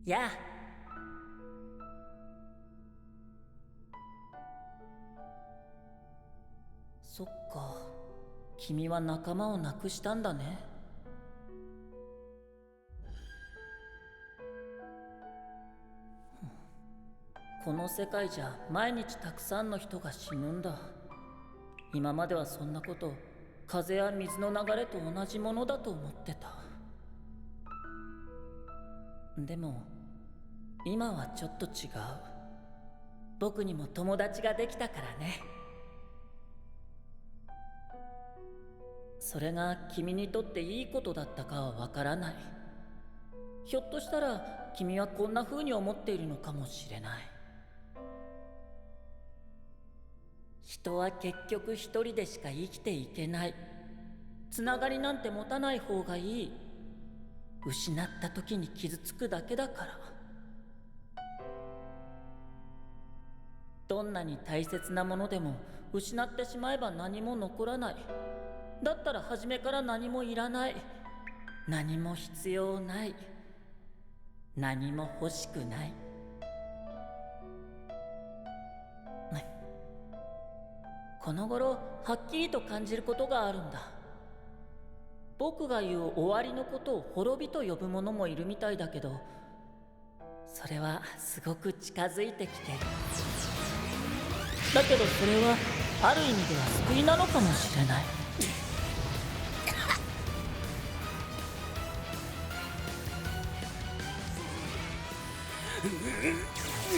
やあ。そっか、君は仲間を亡くしたんだね。この世界じゃ毎日たくさんの人が死ぬんだ。今まではそんなこと風や水の流れと同じものだと思ってた。でも今はちょっと違う。僕にも友達ができたからね。それが君にとっていいことだったかはわからない。ひょっとしたら君はこんな風に思っているのかもしれない。人は結局一人でしか生きていけない。つながりなんて持たない方がいい。失った時に傷つくだけだから。どんなに大切なものでも失ってしまえば何も残らない。だったら初めから何もいらない。何も必要ない。何も欲しくない。この頃はっきりと感じることがあるんだ。僕が言う終わりのことを滅びと呼ぶ者もいるみたいだけど、それはすごく近づいてきてる。だけどそれはある意味では救いなのかもしれない。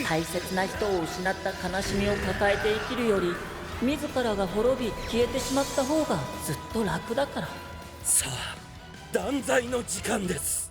大切な人を失った悲しみを抱えて生きるより、自らが滅び消えてしまった方がずっと楽だから。さあ、断罪の時間です。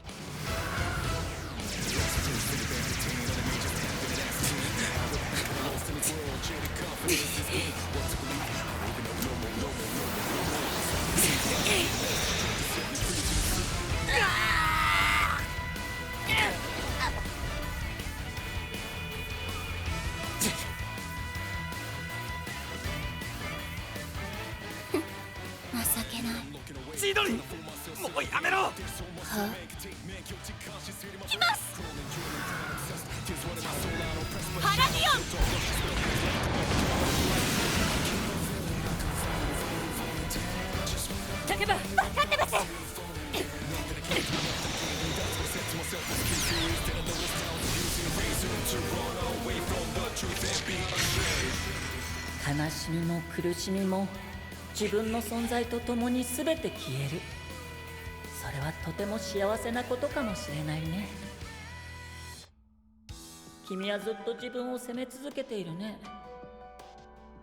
情けない。千鳥、もうやめろ。は来ます。パラディオン。叫ば分かってます。悲しみも苦しみも自分の存在とともに全て消える。それはとても幸せなことかもしれないね。君はずっと自分を責め続けているね。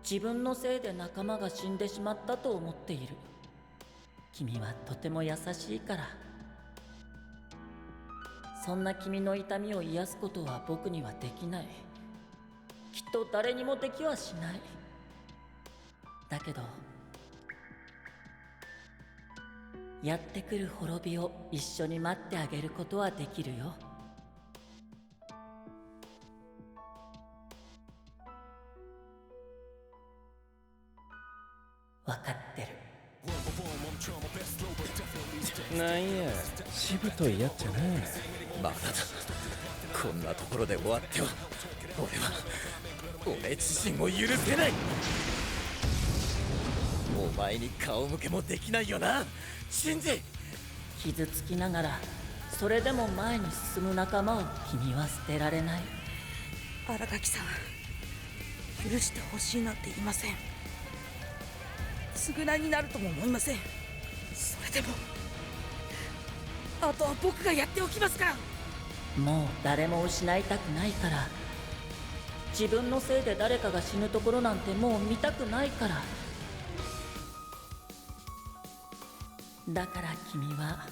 自分のせいで仲間が死んでしまったと思っている。君はとても優しいから。そんな君の痛みを癒すことは僕にはできない。きっと誰にもできはしない。だけどやってくる滅びを一緒に待ってあげることはできるよ。分かってる。なんや、しぶといやっちゃな。まだだ。こんなところで終わっては俺自身を許せない。お前に顔向けもできないよな、シンジ。傷つきながらそれでも前に進む仲間を君は捨てられない。新垣さん、許してほしいなんて言いません。償いになるとも思いません。それでもあとは僕がやっておきますから。もう誰も失いたくないから。自分のせいで誰かが死ぬところなんてもう見たくないから。だから君は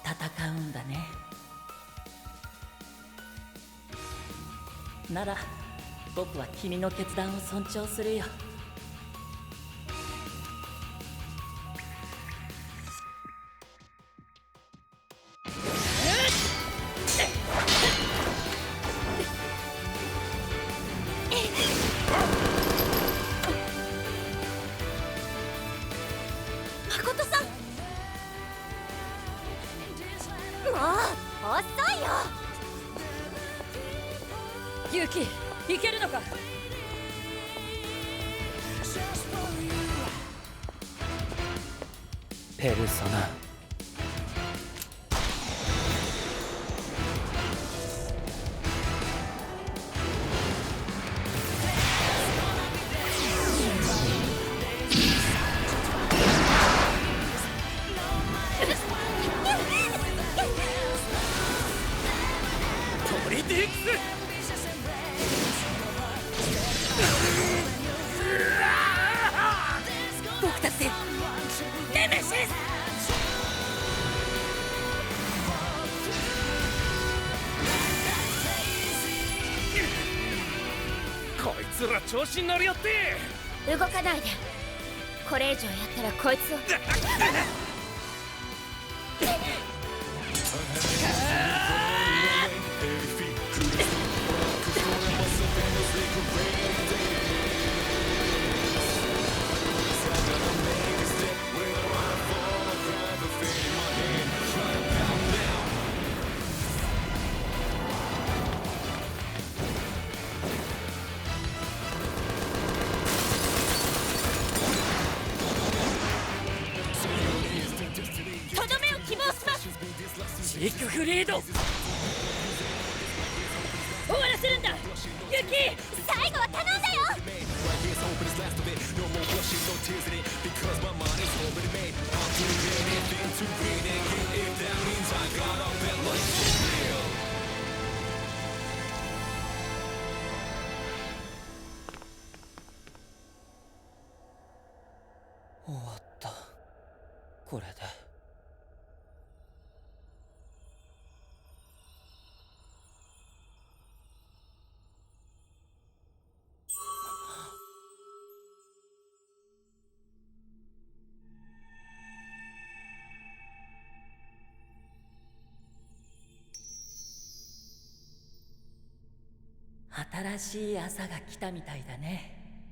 戦うんだね。なら僕は君の決断を尊重するよ。誠さん。けるのか。ペルソナ。トリディックス。僕たちでネメシス。こいつら調子に乗りよって。動かないで。これ以上やったらこいつを。とどめを希望します。シークフリード。終わらせるんだユキ。最後は頼んだよ。終わった。これで。新しい朝が来たみたいだね。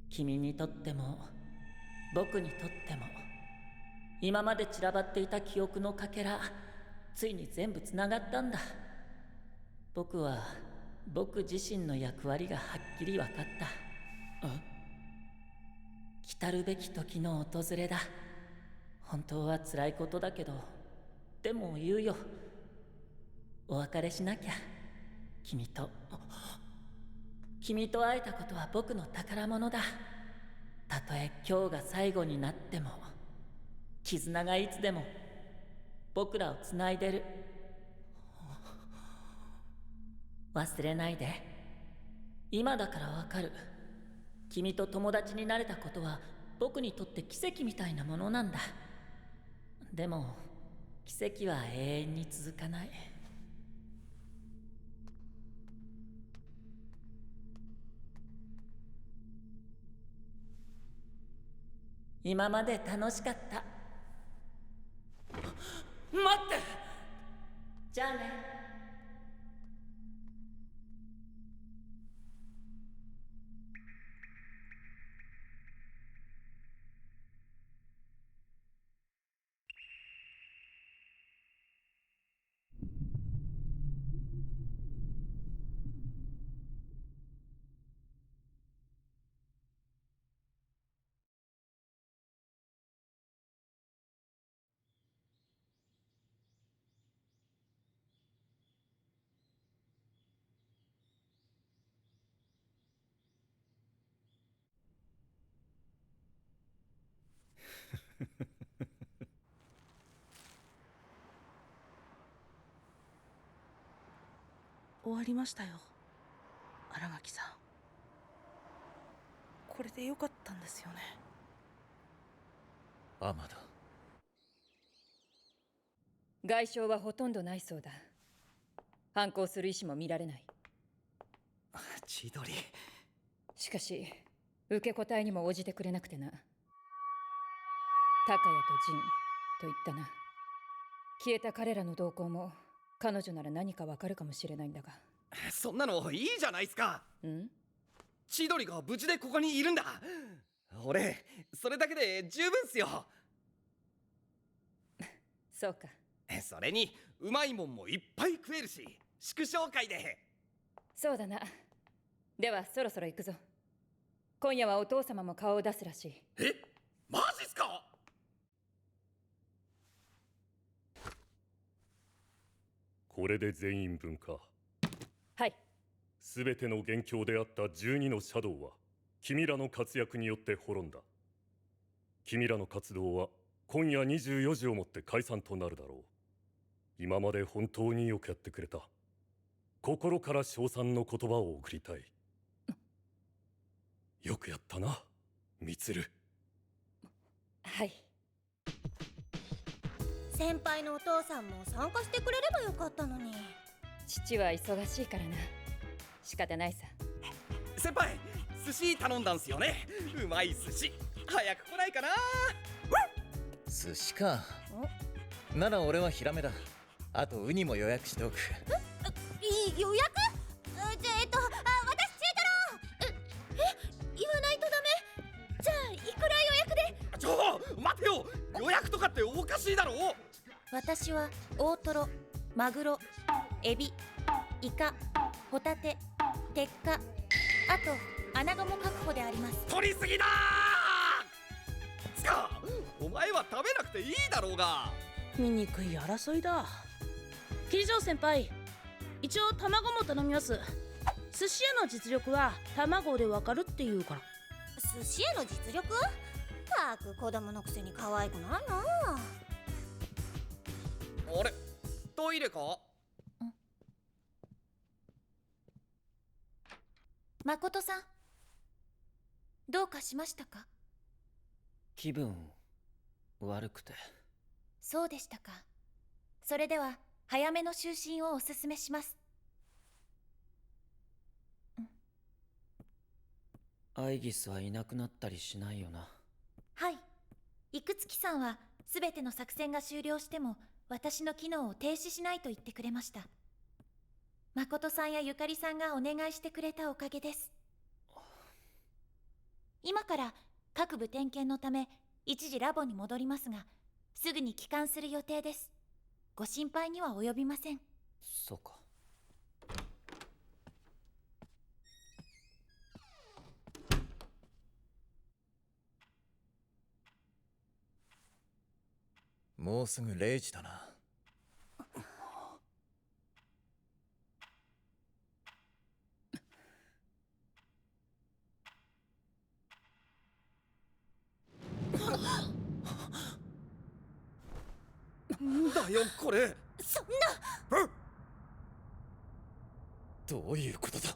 君にとっても僕にとっても、今まで散らばっていた記憶のかけら、ついに全部つながったんだ。僕は僕自身の役割がはっきり分かった。来るべき時の訪れだ。本当は辛いことだけど、でも言うよ。お別れしなきゃ。君と会えたことは僕の宝物だ。たとえ今日が最後になっても、絆がいつでも僕らをつないでる。忘れないで。今だからわかる。君と友達になれたことは僕にとって奇跡みたいなものなんだ。でも奇跡は永遠に続かない。今まで楽しかった。待って。じゃあね。終わりましたよ、新垣さん。これでよかったんですよね。アマダ。外傷はほとんどないそうだ。反抗する意思も見られない。千鳥。しかし受け答えにも応じてくれなくてな。高谷とジンと言ったな。消えた彼らの動向も彼女なら何かわかるかもしれないんだが。そんなのいいじゃないっすか。ん？千鳥が無事でここにいるんだ。俺それだけで十分っすよ。そうか。それにうまいもんもいっぱい食えるし、祝勝会で。そうだな。ではそろそろ行くぞ。今夜はお父様も顔を出すらしい。え、マジっすか？これで全員分か。はい。すべての元凶であった12のシャドウは君らの活躍によって滅んだ。君らの活動は今夜24時をもって解散となるだろう。今まで本当によくやってくれた。心から称賛の言葉を送りたい。よくやったな、ミツル。はい。先輩のお父さんも参加してくれればよかったのに。父は忙しいからな。仕方ないさ。先輩、寿司頼んだんすよね。うまい寿司早く来ないかな。寿司か。なら俺はヒラメだ。あとウニも予約しておく。予約？じゃあ私中トロ。言わないとダメ？じゃあいくら予約で？待てよ、予約とかっておかしいだろ。私は大トロ、マグロ、エビ、イカ、ホタテ、鉄火、あとアナゴも確保であります。取りすぎだー。つか、お前は食べなくていいだろうが。醜い争いだ。桐城先輩、一応卵も頼みます。寿司屋の実力は卵でわかるって言うから。寿司屋の実力？ったく子供のくせに可愛くないな。あれ、トイレか？誠さん、どうかしましたか？気分悪くて。そうでしたか。それでは早めの就寝をおすすめします。アイギスはいなくなったりしないよな。はい。幾月さんは全ての作戦が終了しても私の機能を停止しないと言ってくれました。誠さんやゆかりさんがお願いしてくれたおかげです。今から各部点検のため一時ラボに戻りますが、すぐに帰還する予定です。ご心配には及びません。そうか。もうすぐ0時だな。なんだよこれ。そんな。どういうことだ。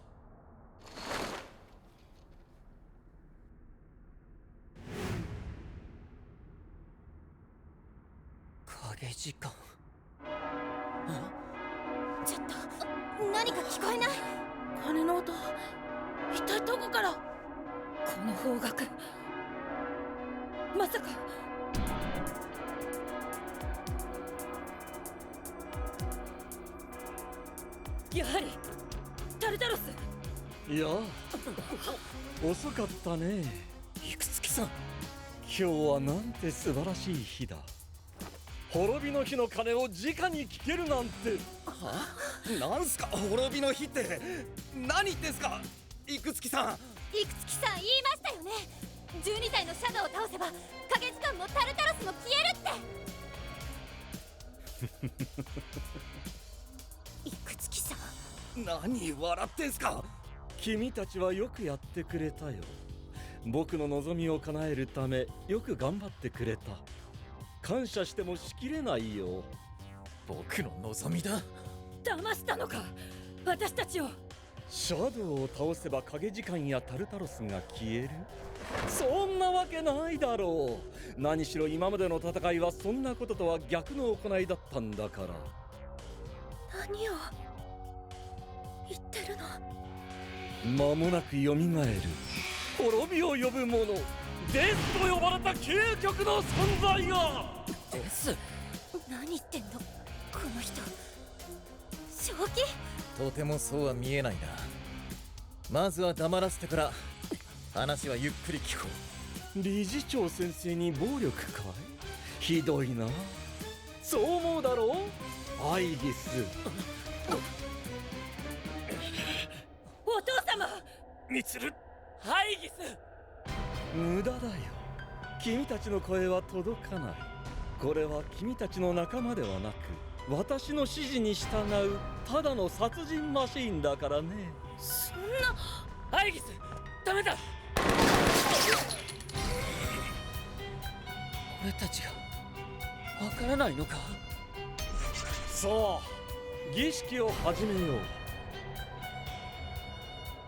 影時間。ちょっと何か聞こえない？鐘の音、一体どこから？この方角、まさか。やはりタルタロス。いや、遅かったね、幾月さん。今日はなんて素晴らしい日だ。滅びの日の鐘を直に聞けるなんて。は？なんすか滅びの日って。何言ってんすか幾月さん。幾月さん言いましたよね。12体のシャドウを倒せば影時間もタルタロスも消えるって。幾月さん、何笑ってんすか。君たちはよくやってくれたよ。僕の望みを叶えるためよく頑張ってくれた。感謝してもしきれないよ。僕の望みだ。騙したのか、私たちを。シャドウを倒せば影時間やタルタロスが消える？そんなわけないだろう。何しろ今までの戦いはそんなこととは逆の行いだったんだから。何を言ってるの？間もなく蘇る滅びを呼ぶ者、デスと呼ばれた究極の存在が。デス？何言ってんのこの人。正気？とてもそうは見えないな。まずは黙らせてから話はゆっくり聞こう。理事長先生に暴力かい？ひどいな。そう思うだろうアイギス。お父様、ミツル。ハイギス。無駄だよ。君たちの声は届かない。これは君たちの仲間ではなく、私の指示に従うただの殺人マシーンだからね。そんな。ハイギス、ダメだ。俺たちがわからないのか。さあ、儀式を始めよう。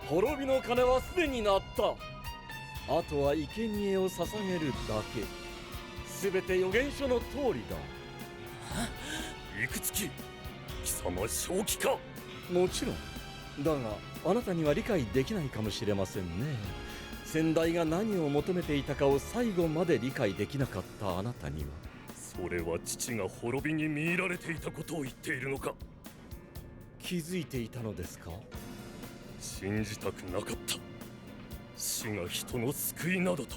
滅びの鐘はすでに鳴った。あとは生贄を捧げるだけ。すべて予言書の通りだ。いくつき、貴様正気か。もちろんだが、あなたには理解できないかもしれませんね。先代が何を求めていたかを最後まで理解できなかったあなたには。それは父が滅びに見入られていたことを言っているのか。気づいていたのですか。信じたくなかった。死が人の救いなどと。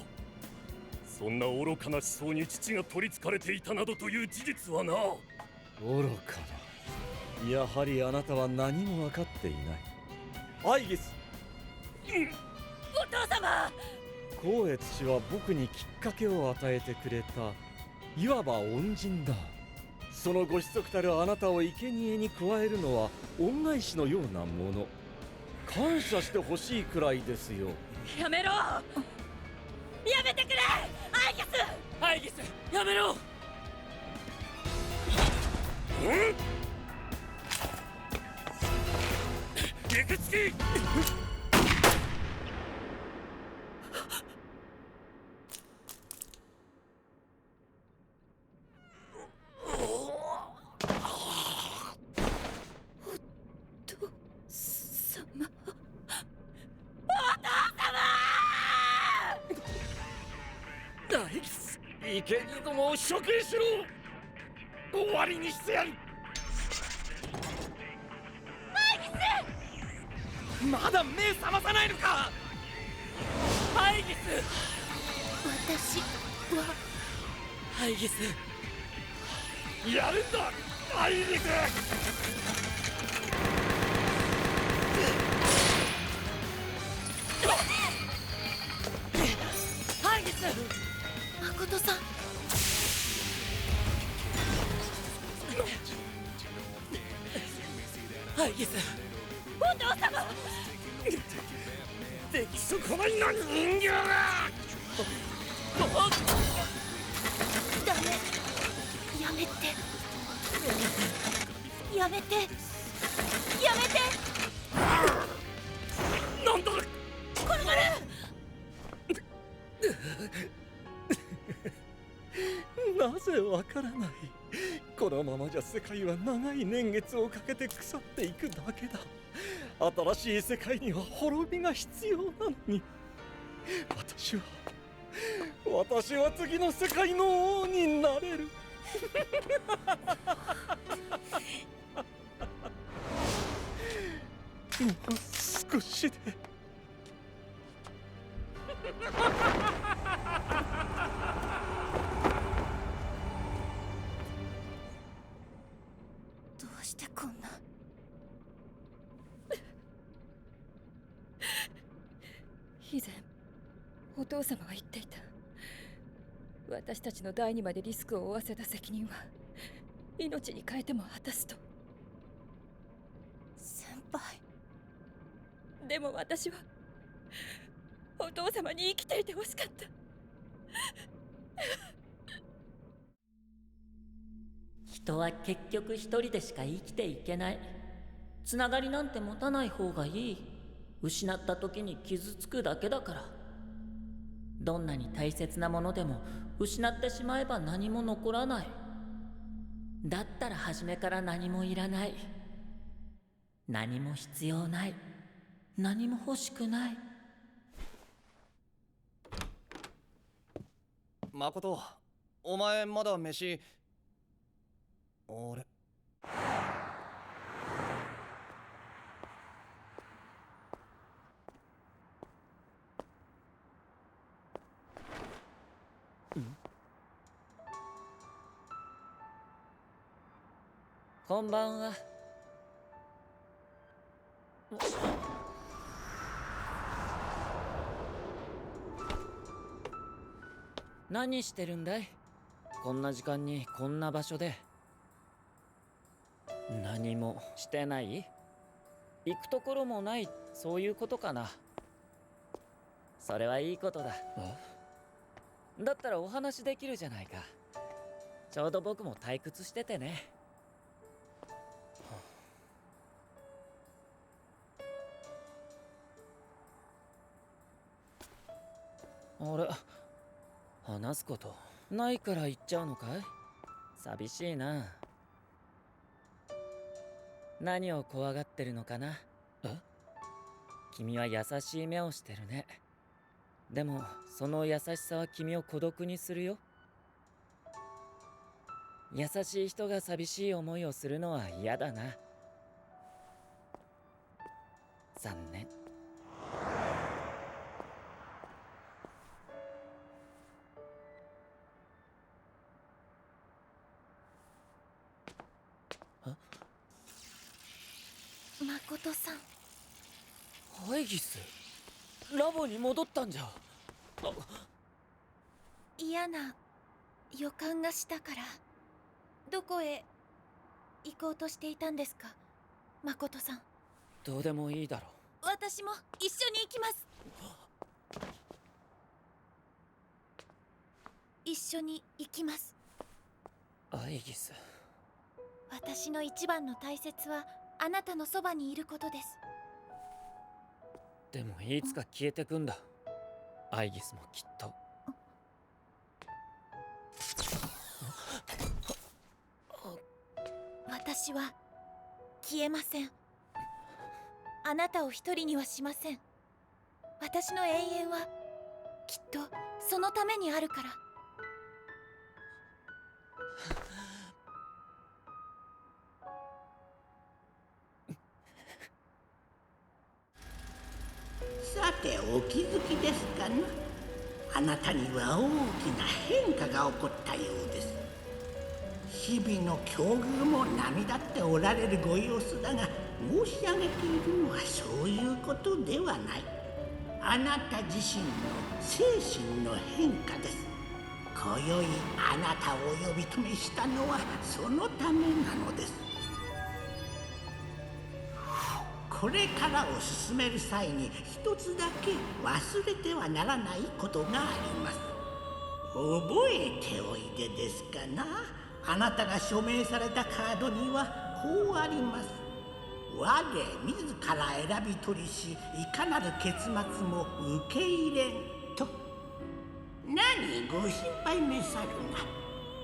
そんな愚かな思想に父が取りつかれていたなどという事実はな。愚かな。やはりあなたは何も分かっていない。アイギス、お父様。光悦氏は僕にきっかけを与えてくれた、いわば恩人だ。そのご子息たるあなたを生贄に加えるのは恩返しのようなもの。感謝してほしいくらいですよ。やめろ。やめてくれ。アイギス。アイギス、やめろ。いくつき。生贄どもを処刑しろ。終わりにしてやる。まだ目覚まさないのか。ハイギス。私はハイギス。やるんだ、アイギス。ハイギス。誠さん。ハイギス。お父様。出来損ないな人形が。ダメ。やめて。やめて。やめて。なんだ転がる。なぜわからない。このままじゃ世界は長い年月をかけて腐っていくだけだ。新しい世界には滅びが必要なのに。私は次の世界の王になれる。もう少しで。どうしてこんな。以前お父様は言っていた。私たちの代にまでリスクを負わせた責任は命に変えても果たすと。先輩。でも私はお父様に生きていてほしかった。人は結局一人でしか生きていけない。つながりなんて持たない方がいい。失った時に傷つくだけだから。どんなに大切なものでも失ってしまえば何も残らない。だったら初めから何もいらない。何も必要ない。何も欲しくない。誠、お前まだ飯。あれ。こんばんは。何してるんだい？こんな時間にこんな場所で。何もしてない？行くところもない、そういうことかな。それはいいことだ。だったらお話できるじゃないか。ちょうど僕も退屈しててね。あれ、話すことないから言っちゃうのかい？寂しいな。何を怖がってるのかな？君は優しい目をしてるね。でもその優しさは君を孤独にするよ。優しい人が寂しい思いをするのは嫌だな。残念。誠さん。アイギス、ラボに戻ったんじゃ。嫌な予感がしたから。どこへ行こうとしていたんですか、誠さん。どうでもいいだろ私も一緒に行きます。一緒に行きます。アイギス。私の一番の大切はあなたのそばにいることです。でもいつか消えてくんだ。アイギスもきっと。私は消えません。あなたを一人にはしません。私の永遠はきっとそのためにあるから。さてお気づきですかな。あなたには大きな変化が起こったようです。日々の境遇も波立っておられるご様子だが、申し上げているのはそういうことではない。あなた自身の精神の変化です。今宵あなたをお呼び止めしたのはそのためなのです。これからを進める際に一つだけ忘れてはならないことがあります。覚えておいでですかな。あなたが署名されたカードにはこうあります。我自ら選び取りし、いかなる結末も受け入れんと。何ご心配めさるな。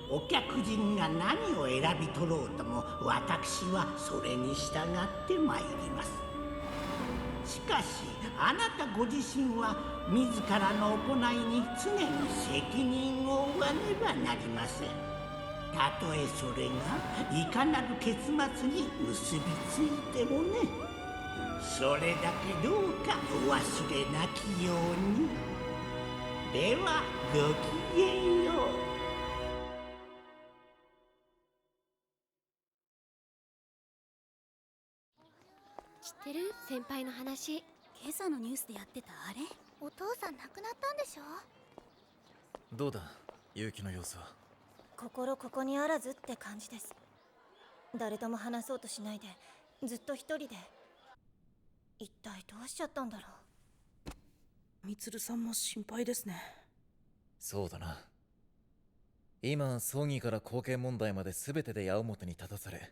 お客人が何を選び取ろうとも私はそれに従ってまいります。しかしあなたご自身は自らの行いに常に責任を負わねばなりません。たとえそれがいかなる結末に結びついてもね。それだけどうかお忘れなきように。ではごきげんよう。知ってる？先輩の話。今朝のニュースでやってたあれ？お父さん亡くなったんでしょ？どうだ、結城の様子は。心ここにあらずって感じです。誰とも話そうとしないでずっと一人で。一体どうしちゃったんだろう。みつるさんも心配ですね。そうだな。今葬儀から後継問題まで全てで矢面に立たされ、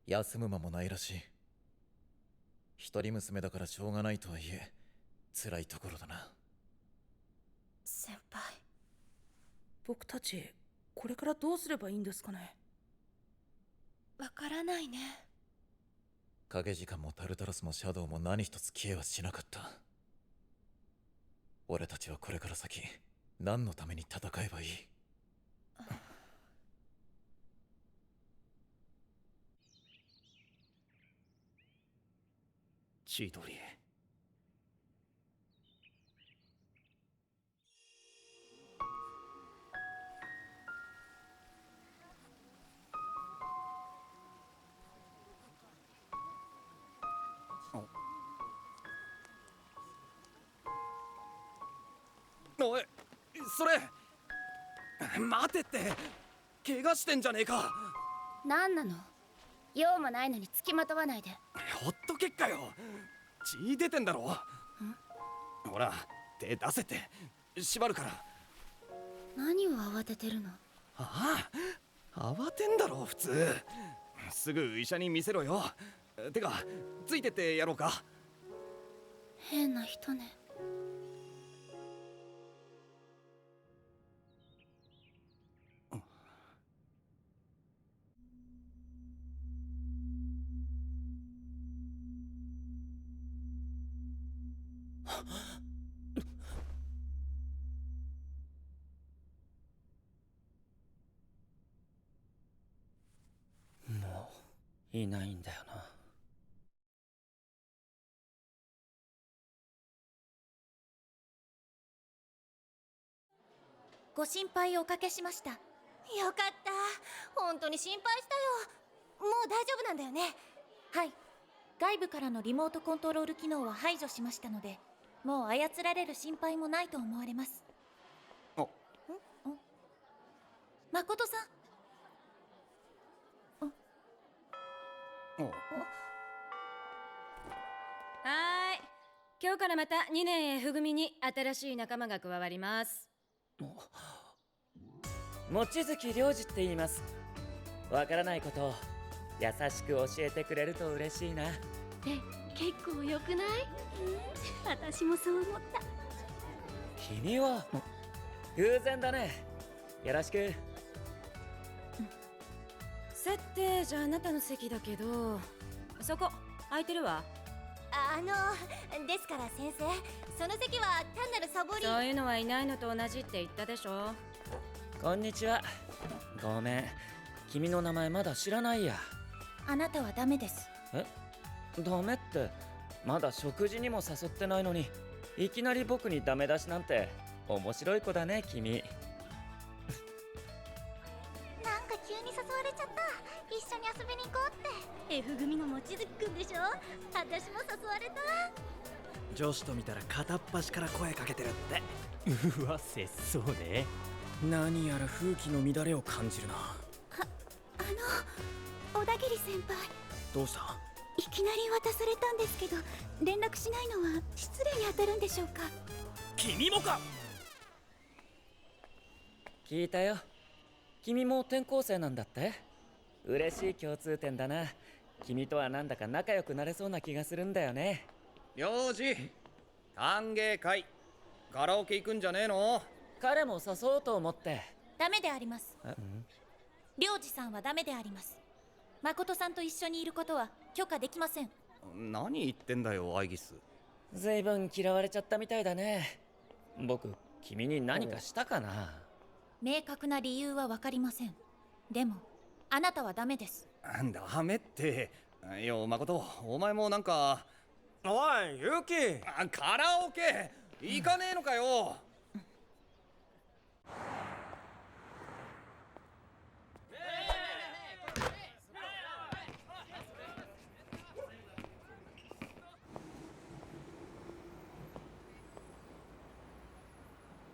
休む間もないらしい。一人娘だからしょうがないとはいえ辛いところだな。先輩。僕たちこれからどうすればいいんですかね。わからないね。影時間もタルタロスもシャドウも何一つ消えはしなかった。俺たちはこれから先何のために戦えばいい？千鳥。おい、それ待てって、怪我してんじゃねえか。何なの？用もないのに付きまとわないで。ほっとけっかよ。血出てんだろ。ほら手出せって縛るから。何を慌ててるの？ああ、慌てんだろ普通。すぐ医者に見せろよ。てかついてってやろうか。変な人ね。もういないんだよな。ご心配おかけしました。よかった。本当に心配したよ。もう大丈夫なんだよね。はい。外部からのリモートコントロール機能は排除しましたので、もう操られる心配もないと思われます。誠さん。今日からまた2年 F 組に新しい仲間が加わります。望月良二って言います。わからないことを優しく教えてくれると嬉しいな。結構良くない？私もそう思った。君は偶然だね。よろしく。さて、じゃああなたの席だけど、そこ空いてるわ。ですから先生、その席は単なるサボり。そういうのはいないのと同じって言ったでしょ。こんにちは。ごめん、君の名前まだ知らないや。あなたはダメです。え、ダメって、まだ食事にも誘ってないのにいきなり僕にダメ出しなんて。面白い子だね君。なんか急に誘われちゃった。一緒に遊びに行こうって。F 組の望月くんでしょ。私も誘われた。女子と見たら片っ端から声かけてるって。うわ、節操ね。何やら風紀の乱れを感じるな。小田切先輩、どうした？いきなり渡されたんですけど、連絡しないのは失礼に当たるんでしょうか？君もか？聞いたよ。君も転校生なんだって。嬉しい共通点だな。君とはなんだか仲良くなれそうな気がするんだよね。領事、歓迎会カラオケ行くんじゃねえの？彼も誘おうと思って。ダメであります。領事さんはダメであります。誠さんと一緒にいることは許可できません。何言ってんだよアイギス。ずいぶん嫌われちゃったみたいだね。僕、君に何かしたかな？明確な理由は分かりません。でもあなたはダメです。ダメって。よ、誠、お前もなんか。おい、ユキ。カラオケ行かねえのかよ。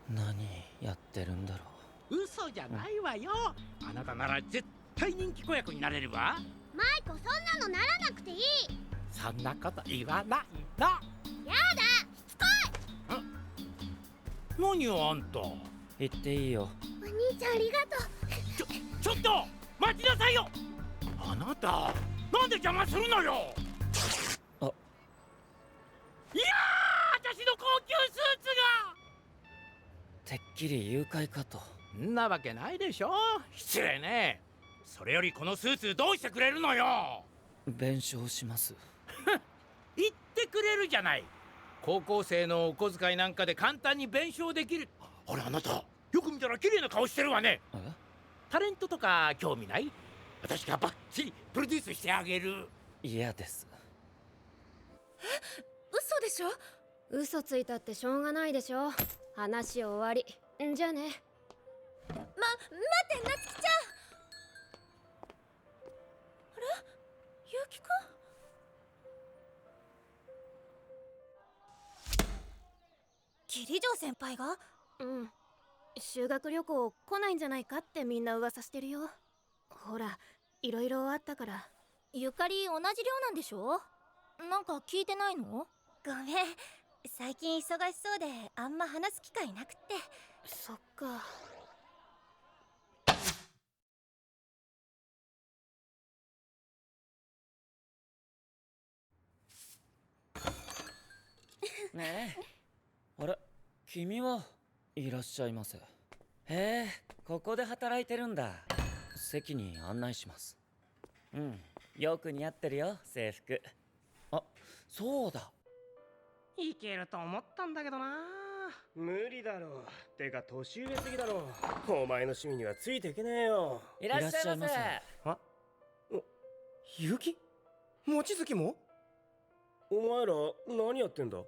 何やってるんだろう。嘘じゃないわよ。あなたなら絶対人気子役になれるわ。マイコ、そんなのならなくていい。そんなこと言わないの。やだ、しつこい。何よあんた。言っていいよ。お兄ちゃんありがとう。ちょっと待ちなさいよ。あなたなんで邪魔するのよ。あ、いやー、私の高級スーツが。てっきり誘拐かと。んなわけないでしょ。失礼ね。それよりこのスーツどうしてくれるのよ。弁償します。言ってくれるじゃない。高校生のお小遣いなんかで簡単に弁償できる。あれ、あなたよく見たら綺麗な顔してるわね。タレントとか興味ない？私がバッチリプロデュースしてあげる。嫌です。嘘でしょ？嘘ついたってしょうがないでしょ。話終わり。じゃあね。待って、なつきちゃん。あれ、ゆうきくん？桐城先輩が？うん。修学旅行来ないんじゃないかってみんな噂してるよ。ほら、いろいろあったから。ゆかり同じ寮なんでしょ？なんか聞いてないの？ごめん、最近忙しそうであんま話す機会なくって。そっか。ねえ、あれ、君はいらっしゃいませ。へえ、ここで働いてるんだ。席に案内します。うん、よく似合ってるよ、制服。あ、そうだ。いけると思ったんだけどな。無理だろ。てか年上すぎだろ。お前の趣味にはついていけねえよ。いらっしゃいませ。あ、ゆき？望月も？お前ら何やってんだ？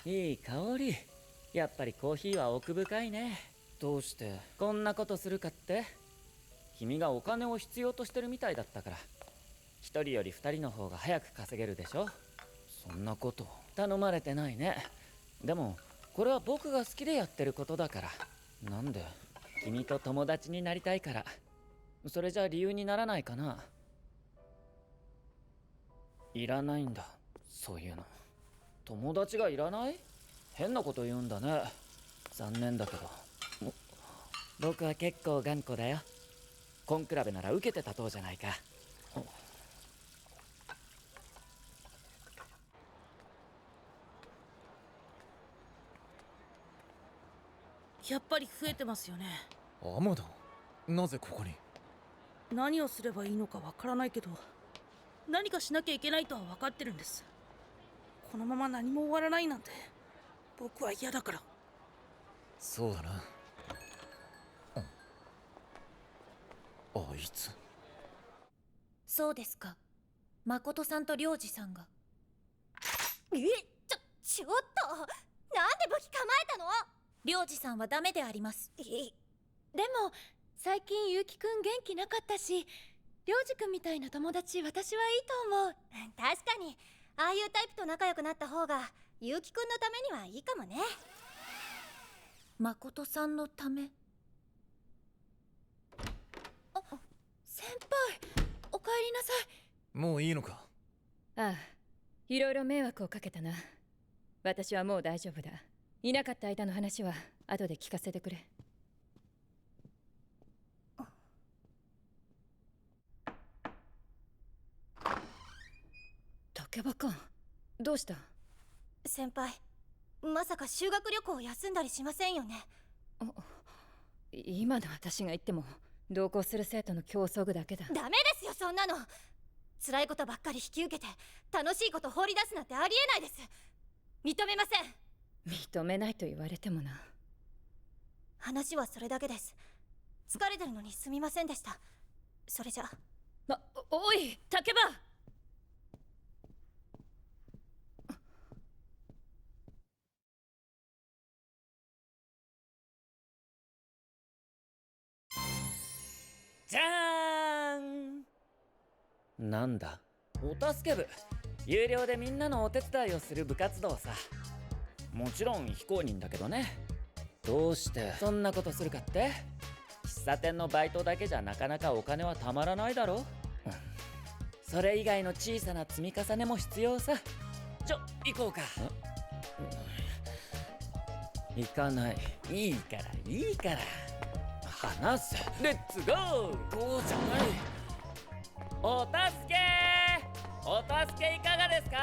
いい香り。やっぱりコーヒーは奥深いね。どうしてこんなことするかって？君がお金を必要としてるみたいだったから。一人より二人の方が早く稼げるでしょ。そんなこと頼まれてないね。でもこれは僕が好きでやってることだから。なんで？君と友達になりたいから。それじゃ理由にならないかな。いらないんだ、そういうの。友達がいらない？変なこと言うんだね。残念だけど。僕は結構頑固だよ。コンクラベなら受けて立とうじゃないか。やっぱり増えてますよね。アマダ、なぜここに？何をすればいいのかわからないけど、何かしなきゃいけないとは分かってるんです。このまま何も終わらないなんて僕は嫌だから。そうだな。あいつ。そうですか。誠さんと良二さんが。ちょっと、なんで武器構えたの？良二さんはダメであります。でも最近結城くん元気なかったし、良二くんみたいな友達私はいいと思う。確かにああいうタイプと仲良くなった方が結城くんのためにはいいかもね。誠さんのため？先輩、お帰りなさい。もういいのか？ああ、いろいろ迷惑をかけたな。私はもう大丈夫だ。いなかった間の話は後で聞かせてくれ。竹場か。どうした？先輩、まさか修学旅行を休んだりしませんよね？今の私が言っても同行する生徒の競争具だけだ。ダメですよ、そんなの。辛いことばっかり引き受けて楽しいこと放り出すなんてありえないです。認めません。認めないと言われてもな。話はそれだけです。疲れてるのにすみませんでした。それじゃ。おい竹場。じゃーん。なんだ、お助け部。有料でみんなのお手伝いをする部活動さ。もちろん非公認だけどね。どうしてそんなことするかって？喫茶店のバイトだけじゃなかなかお金はたまらないだろ。それ以外の小さな積み重ねも必要さ。行こうか。行かない。いいからいいから。話せ。レッツゴー。こうじゃない。お助けいかがですか？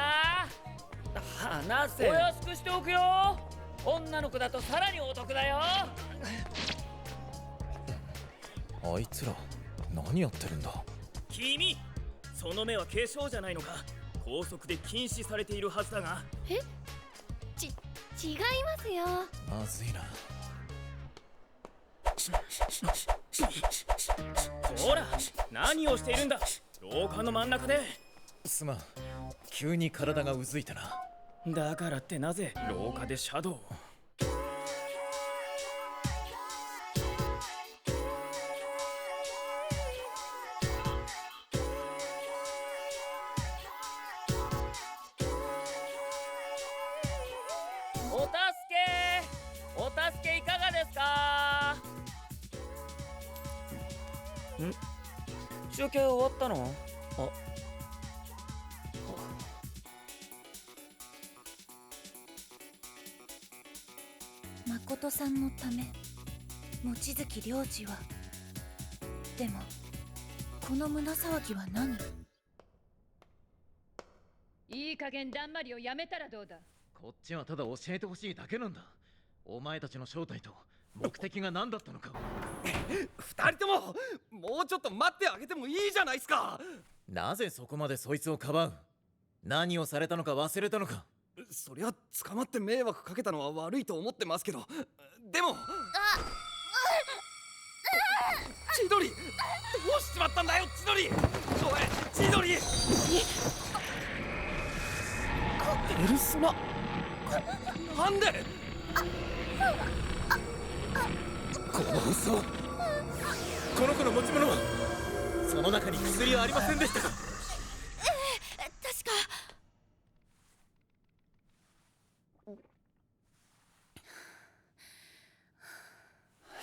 話せ。お安くしておくよ。女の子だとさらにお得だよ。あいつら何やってるんだ？君、その目は化粧じゃないのか？校則で禁止されているはずだが。違いますよ。まずいな。ほら、何をしているんだ。廊下の真ん中で。すまん、急に体がうずいたな。だからってなぜ廊下でシャドウを？中継終わったの？あ、誠さんのため望月良二は。でもこの胸騒ぎは何？いい加減だんまりをやめたらどうだ。こっちはただ教えてほしいだけなんだ。お前たちの正体と目的が何だったのか。二人とももうちょっと待ってあげてもいいじゃないですか。なぜそこまでそいつをかばう。何をされたのか忘れたのか。そりゃ捕まって迷惑かけたのは悪いと思ってますけど、でも千鳥、どうしちまったんだよ千鳥。おい千鳥、ペルソナなんで。この嘘。この子の持ち物はその中に薬はありませんでしたか。確か。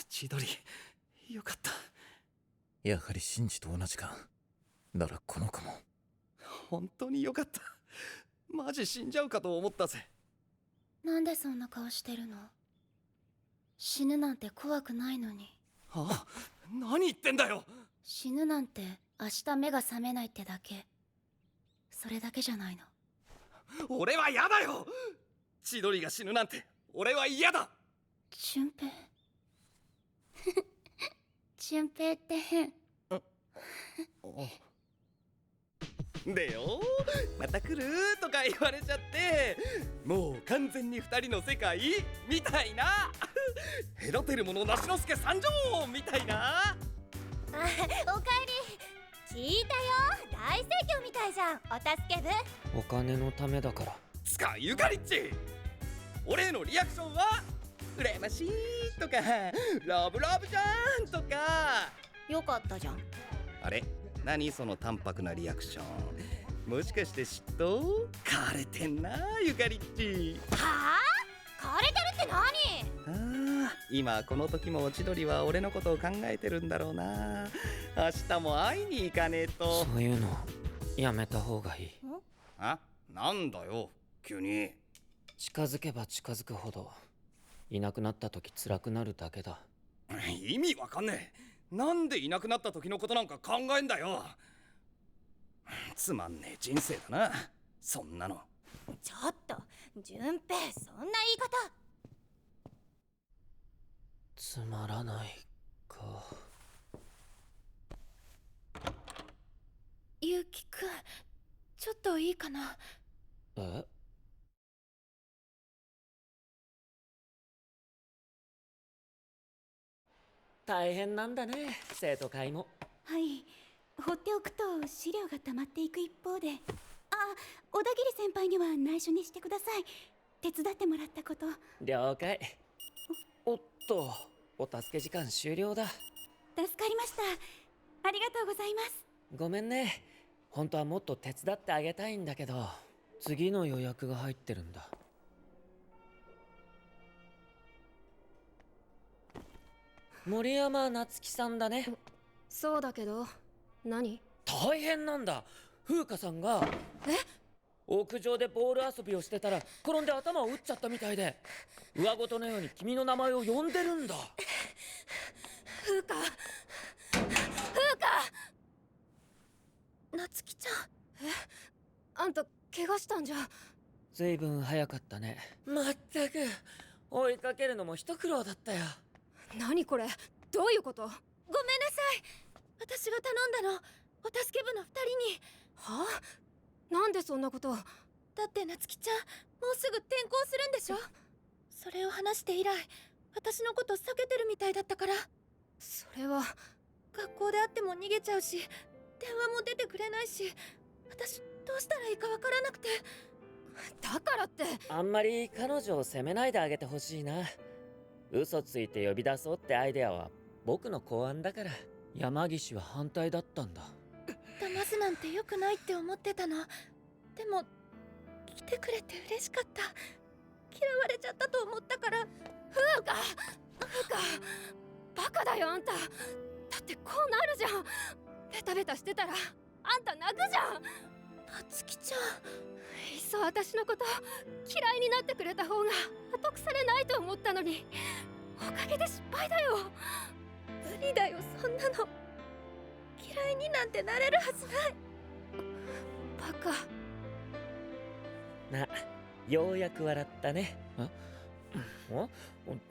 千鳥、よかった。やはりシンジと同じか。ならこの子も。本当によかった。マジ死んじゃうかと思ったぜ。なんでそんな顔してるの？死ぬなんて怖くないのに。あ、何言ってんだよ。死ぬなんて明日目が覚めないってだけ。それだけじゃないの。俺は嫌だよ。千鳥が死ぬなんて俺は嫌だ。俊平俊平って変。でよ、また来るとか言われちゃって、もう完全に二人の世界みたいな。隔てるものなしのすけ参上みたいな。おかえり。聞いたよ、大盛況みたいじゃん、お助け部。お金のためだから。つかゆかりっち、俺へのリアクションは羨ましいとかラブラブじゃんとか。よかったじゃん。あれ、何その淡白なリアクション。もしかして嫉妬？枯れてんなゆかりっち。はあ？枯れてるって何？ああ、今この時も千鳥は俺のことを考えてるんだろうな。明日も会いに行かねえと。そういうのやめた方がいい。あ、なんだよ急に。近づけば近づくほどいなくなった時辛くなるだけだ。意味わかんねえ。なんでいなくなった時のことなんか考えんだよ。つまんねえ人生だなそんなの。ちょっと順平、そんな言い方。つまらないか。ゆうきくん、ちょっといいかな。え？大変なんだね、生徒会も。はい、放っておくと資料が溜まっていく一方で。小田切先輩には内緒にしてください。手伝ってもらったこと。了解。おっと、お助け時間終了だ。助かりました。ありがとうございます。ごめんね。本当はもっと手伝ってあげたいんだけど、次の予約が入ってるんだ。森山夏樹さんだね。そうだけど、何？大変なんだ。風花さんが屋上でボール遊びをしてたら転んで頭を打っちゃったみたいで、上ごとのように君の名前を呼んでるんだ。風花、夏希ちゃん。あんた怪我したんじゃ。ずいぶん早かったね。まったく追いかけるのも一苦労だったよ。何これ、どういうこと？ごめんなさい。私が頼んだの、お助け部の2人に。はあ？なんでそんなこと？だって夏希ちゃん、もうすぐ転校するんでしょ？それを話して以来、私のこと避けてるみたいだったから。それは。学校で会っても逃げちゃうし、電話も出てくれないし、私どうしたらいいかわからなくて。だからって。あんまり彼女を責めないであげてほしいな。嘘ついて呼び出そうってアイデアは僕の考案だから。山岸は反対だったんだ。騙すなんて良くないって思ってたの。でも来てくれて嬉しかった。嫌われちゃったと思ったから。風花バカだよあんた。だってこうなるじゃん。ベタベタしてたらあんた泣くじゃん。夏希ちゃん、いっそ私のこと嫌いになってくれた方が後腐れないと思ったのに、おかげで失敗だよ。無理だよ、そんなの。嫌いになんてなれるはずない。バカ。な、ようやく笑ったね。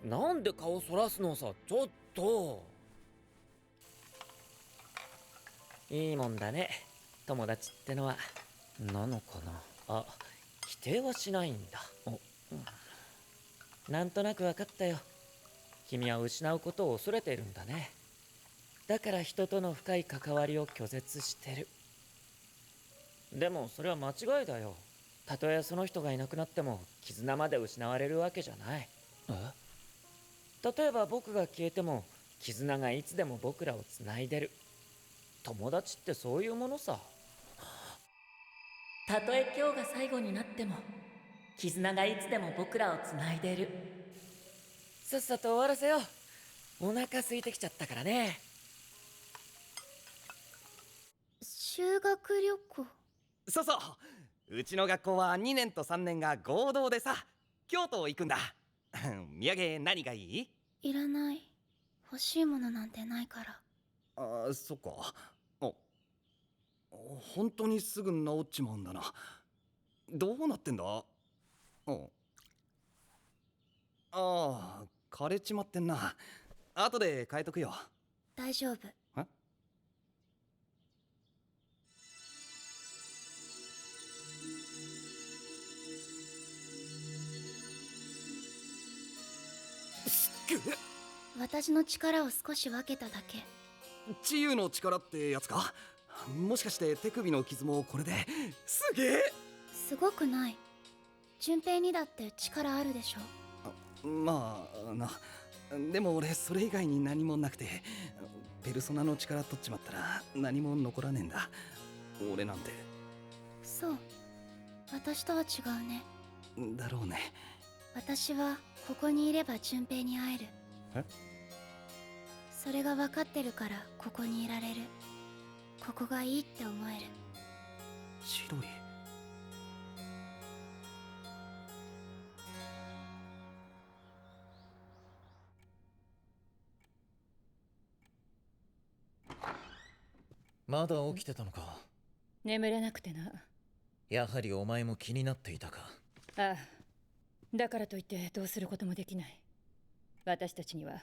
なんで顔そらすのさ、ちょっと。いいもんだね、友達ってのは。なのかな。あ、否定はしないんだ。なんとなく分かったよ。君は失うことを恐れているんだね。だから人との深い関わりを拒絶してる。でもそれは間違いだよ。たとえその人がいなくなっても絆まで失われるわけじゃない。例えば僕が消えても絆がいつでも僕らをつないでる。友達ってそういうものさ。たとえ今日が最後になっても絆がいつでも僕らをつないでる。さっさと終わらせよう。お腹空いてきちゃったからね。修学旅行。そうそう、うちの学校は2年と3年が合同でさ、京都行くんだ。土産何がいい？いらない。欲しいものなんてないから。あ、そっか。本当にすぐ治っちまうんだな。どうなってんだ？ああ、枯れちまってんな。後で変えとくよ。大丈夫。私の力を少し分けただけ。治癒の力ってやつか？もしかして手首の傷もこれで？すげえ。すごくない。順平にだって力あるでしょ。まあな。でも俺それ以外に何もなくて、ペルソナの力取っちまったら何も残らねえんだ。俺なんて。そう、私とは違うね。だろうね。私はここにいれば順平に会える。それが分かってるからここにいられる。ここがいいって思える。白い。まだ起きてたのか。眠れなくてな。やはりお前も気になっていたか。ああ、だからといってどうすることもできない。私たちには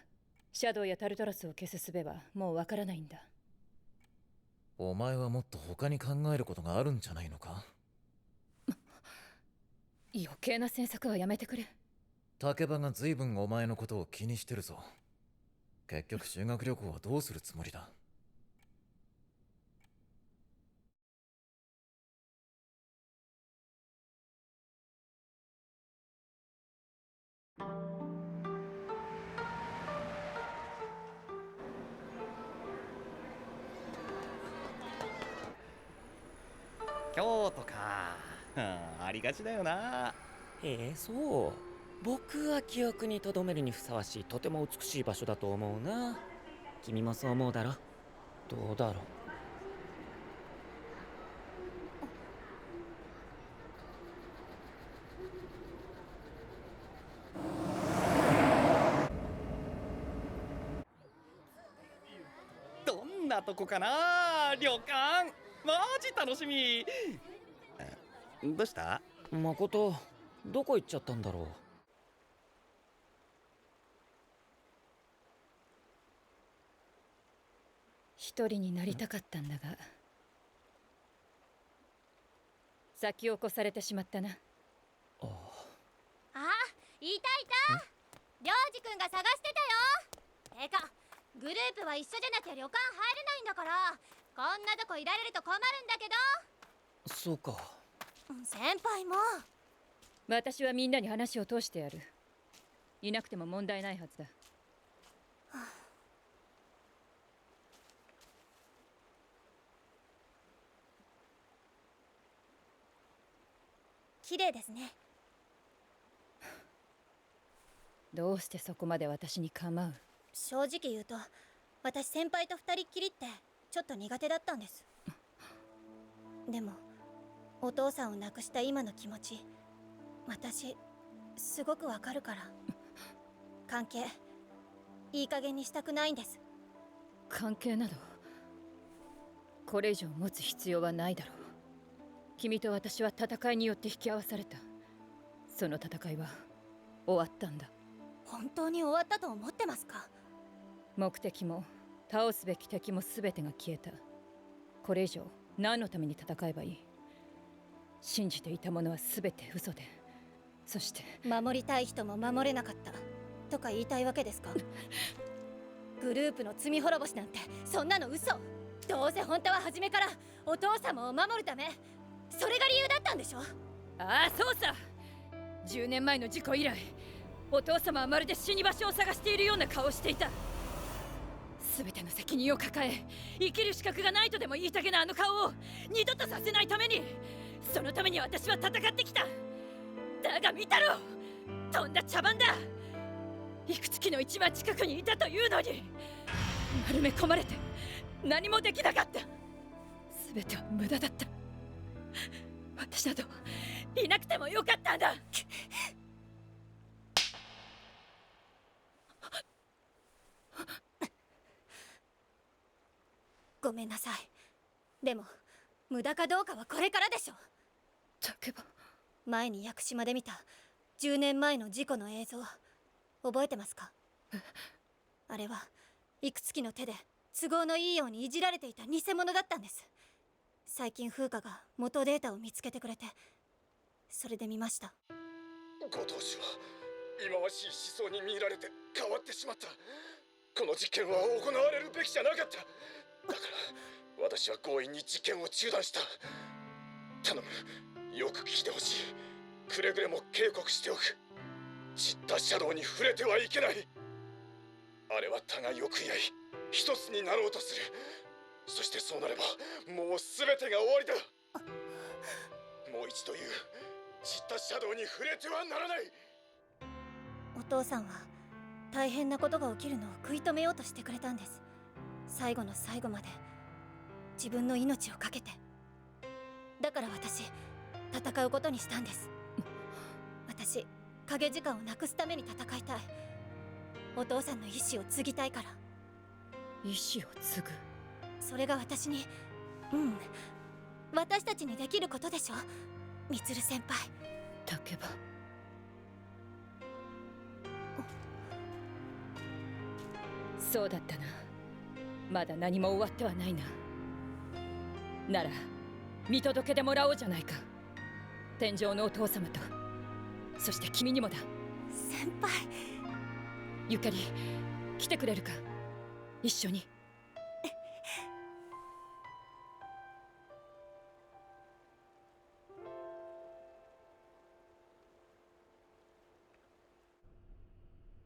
シャドウやタルタロスを消す術はもうわからないんだ。お前はもっと他に考えることがあるんじゃないのか？余計な詮索はやめてくれ。竹場が随分お前のことを気にしてるぞ。結局修学旅行はどうするつもりだ？京都か。ありがちだよな。そう。僕は記憶に留めるにふさわしいとても美しい場所だと思うな。君もそう思うだろ？どうだろう。どんなとこかな。旅館マジ楽しみ。どうした？誠、どこ行っちゃったんだろう。一人になりたかったんだが、先を越されてしまったな。あ、いたいた。りょうじくんが探してたよ。てかグループは一緒じゃなきゃ旅館入れないんだから、こんなとこいられると困るんだけど。そうか。先輩も。私はみんなに話を通してやる。いなくても問題ないはずだ。綺麗ですね。どうしてそこまで私に構う？正直言うと、私先輩と二人っきりってちょっと苦手だったんです。でもお父さんを亡くした今の気持ち、私すごくわかるから。関係いい加減にしたくないんです。関係などこれ以上持つ必要はないだろう。君と私は戦いによって引き合わされた。その戦いは終わったんだ。本当に終わったと思ってますか？目的も倒すべき敵も全てが消えた。これ以上何のために戦えばいい？信じていたものは全て嘘で、そして守りたい人も守れなかったとか言いたいわけですか？グループの罪滅ぼしなんてそんなの嘘。どうせ本当は初めからお父様を守るため、それが理由だったんでしょ？ああ、そうさ。10年前の事故以来、お父様はまるで死に場所を探しているような顔をしていた。全ての責任を抱え、生きる資格がないとでも言いたげなあの顔を二度とさせないために、そのために私は戦ってきた。だが見たろ、とんだ茶番だ。いくつきの一番近くにいたというのに、丸め込まれて何もできなかった。全ては無駄だった。私などいなくてもよかったんだ。ごめんなさい。でも無駄かどうかはこれからでしょ。竹場、前に屋久島で見た10年前の事故の映像覚えてますか？あれはいくつきの手で都合のいいようにいじられていた偽物だったんです。最近風花が元データを見つけてくれて、それで見ました。後藤氏は忌まわしい思想に見入られて変わってしまった。この実験は行われるべきじゃなかった。だから私は強引に実験を中断した。頼む、よく聞いてほしい。くれぐれも警告しておく。散ったシャドウに触れてはいけない。あれは互いを食い合い一つになろうとする。そしてそうなればもう全てが終わりだ。もう一度言う、散ったシャドウに触れてはならない。お父さんは大変なことが起きるのを食い止めようとしてくれたんです。最後の最後まで自分の命を懸けて。だから私戦うことにしたんです。私影時間をなくすために戦いたい。お父さんの意志を継ぎたいから。意志を継ぐ？それが私に、私たちにできることでしょ、みつる先輩。竹場、そうだったな。まだ何も終わってはないな。なら見届けてもらおうじゃないか。天上のお父様と、そして君にもだ。先輩。ゆかり、来てくれるか、一緒に。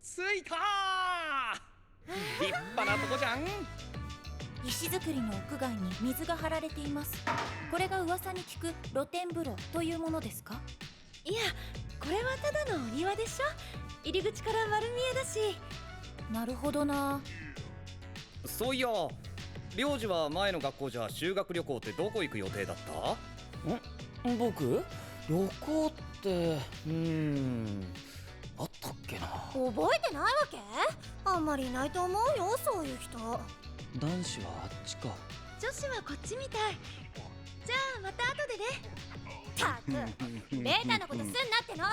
着いたー。立派なとこじゃん。石造りの屋外に水が張られています。これが噂に聞く露天風呂というものですか？いや、これはただのお庭でしょ。入り口から丸見えだし。なるほどな。そういや、領事は前の学校じゃ修学旅行ってどこ行く予定だった？僕？旅行ってあったっけな。覚えてないわけ？あんまりいないと思うよ、そういう人。男子はあっちか。女子はこっちみたい。じゃあまた後でね。たくベータのことすんなっての。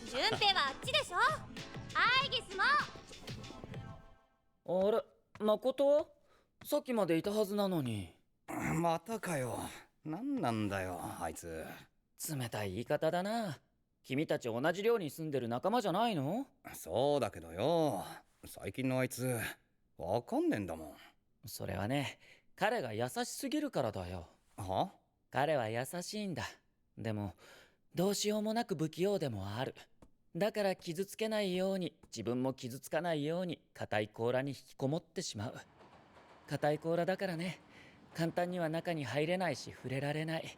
順平はあっちでしょ。アイギスも。あれ、誠？さっきまでいたはずなのに。またかよ。何なんだよあいつ。冷たい言い方だな。君たち同じ寮に住んでる仲間じゃないの？そうだけどよ、最近のあいつわかんねえんだもん。それはね、彼が優しすぎるからだよ。は？彼は優しいんだ。でもどうしようもなく不器用でもある。だから傷つけないように、自分も傷つかないように硬い甲羅に引きこもってしまう。硬い甲羅だからね、簡単には中に入れないし触れられない。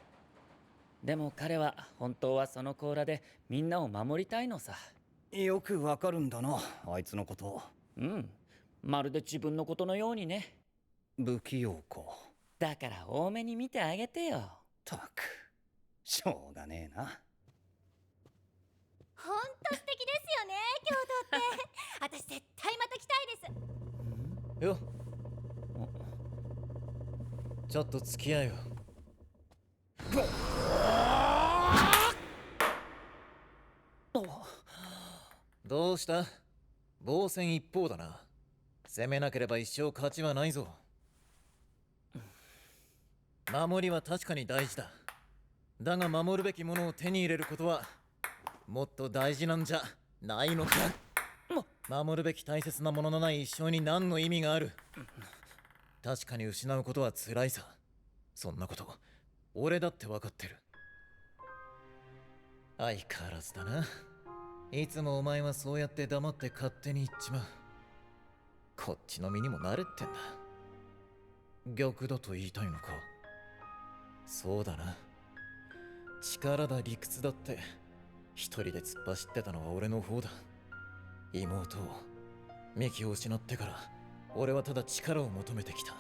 でも彼は本当はその甲羅でみんなを守りたいのさ。よくわかるんだな、あいつのこと。まるで自分のことのようにね。不器用か。だから多めに見てあげてよ。たく、しょうがねえな。ほんと素敵ですよね、京都って。私絶対また来たいです。よちょっと付き合えよ。どうした？防戦一方だな。攻めなければ一生勝ちはないぞ。守りは確かに大事だ。だが守るべきものを手に入れることはもっと大事なんじゃないのか。守るべき大切なもののない一生に何の意味がある。確かに失うことは辛いさ。そんなこと俺だって分かってる。相変わらずだな。いつもお前はそうやって黙って勝手に言っちまう。こっちの身にも慣れってんだ。逆だと言いたいのか。そうだな。力だ理屈だって一人で突っ走ってたのは俺の方だ。妹をミキを失ってから俺はただ力を求めてきた。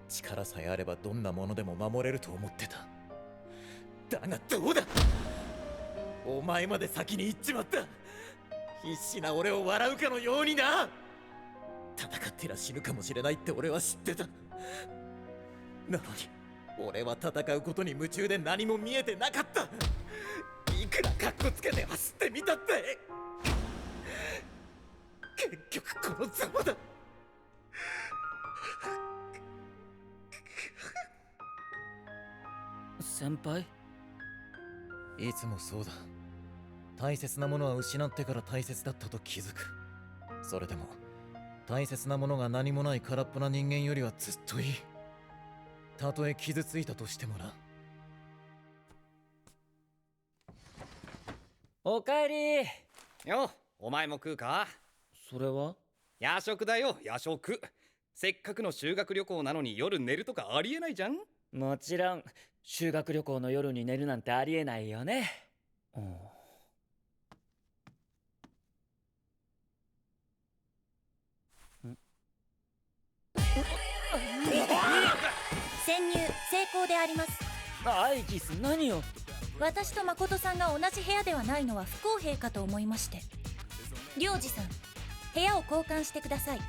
力さえあればどんなものでも守れると思ってた。だがどうだ、お前まで先に行っちまった。必死な俺を笑うかのようにな。戦ってら死ぬかもしれないって俺は知ってた。なのに俺は戦うことに夢中で何も見えてなかった。いくらカッコつけて走ってみたって結局このざまだ。先輩、いつもそうだ。大切なものは失ってから大切だったと気づく。それでも大切なものが何もない空っぽな人間よりはずっといい。たとえ傷ついたとしてもな。おかえり。よ、お前も食うか？それは？夜食だよ、夜食。せっかくの修学旅行なのに夜寝るとかありえないじゃん。もちろん修学旅行の夜に寝るなんてありえないよね。潜入成功であります。アイギス、何よ。私と誠さんが同じ部屋ではないのは不公平かと思いまして。領事さん、部屋を交換してください。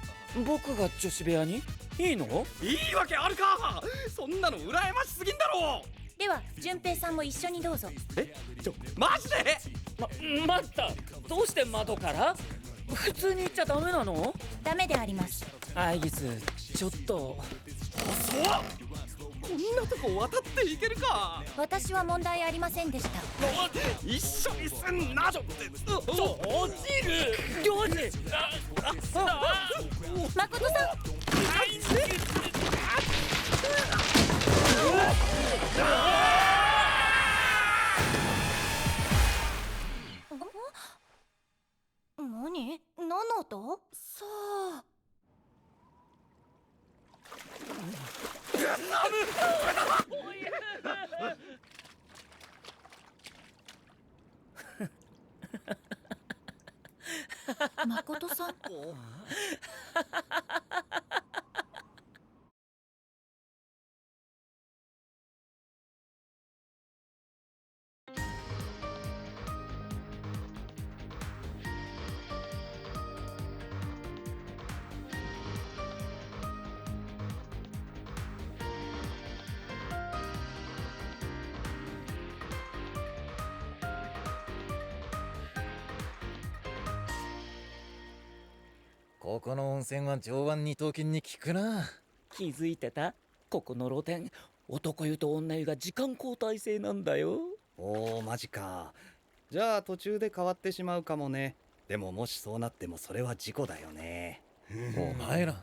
僕が女子部屋にいいの？いいわけあるか。そんなの羨ましすぎんだろ。では順平さんも一緒にどうぞ。マジで？待った、どうして窓から？普通に行っちゃダメなの？ダメであります。アイギス、ちょっと。そう、こんなとこ渡っていけるか。私は問題ありませんでした。一緒にすんな。落ちる。領事。誠さん。何の音？さあ。誠さん。ここの温泉は上腕二頭筋に効くな。気づいてた？ここの露店、男湯と女湯が時間交代制なんだよ。おー、マジか。じゃあ途中で変わってしまうかもね。でももしそうなってもそれは事故だよね。お前ら。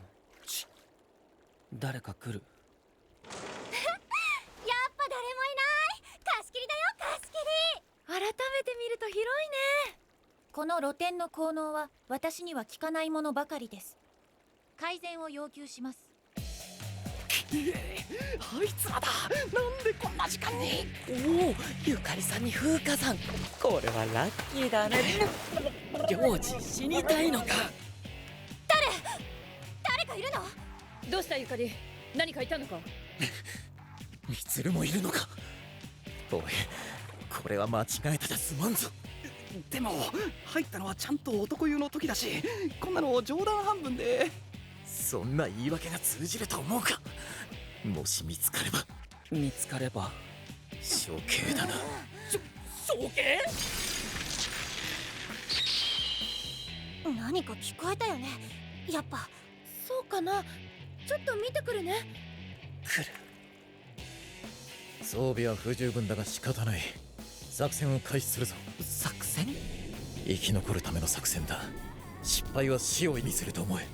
誰か来る。やっぱ誰もいない。貸し切りだよ、貸し切り。改めて見ると広いね。この露店の効能は私には効かないものばかりです。改善を要求します。あいつらだ。なんでこんな時間に。おお、ゆかりさんに風花さん。これはラッキーだね。領事、死にたいのか。誰かいるの？どうしたゆかり、何かいたのか？ミツルもいるのか。おい、これは間違えたですまんぞ。でも入ったのはちゃんと男湯の時だし、こんなの冗談半分で。そんな言い訳が通じると思うか。もし見つかれば。見つかれば処刑だな。処刑？何か聞こえたよね。やっぱそうかな。ちょっと見てくるね。来る。装備は不十分だが仕方ない。作戦を開始するぞ。作戦？生き残るための作戦だ。失敗は死を意味すると思え。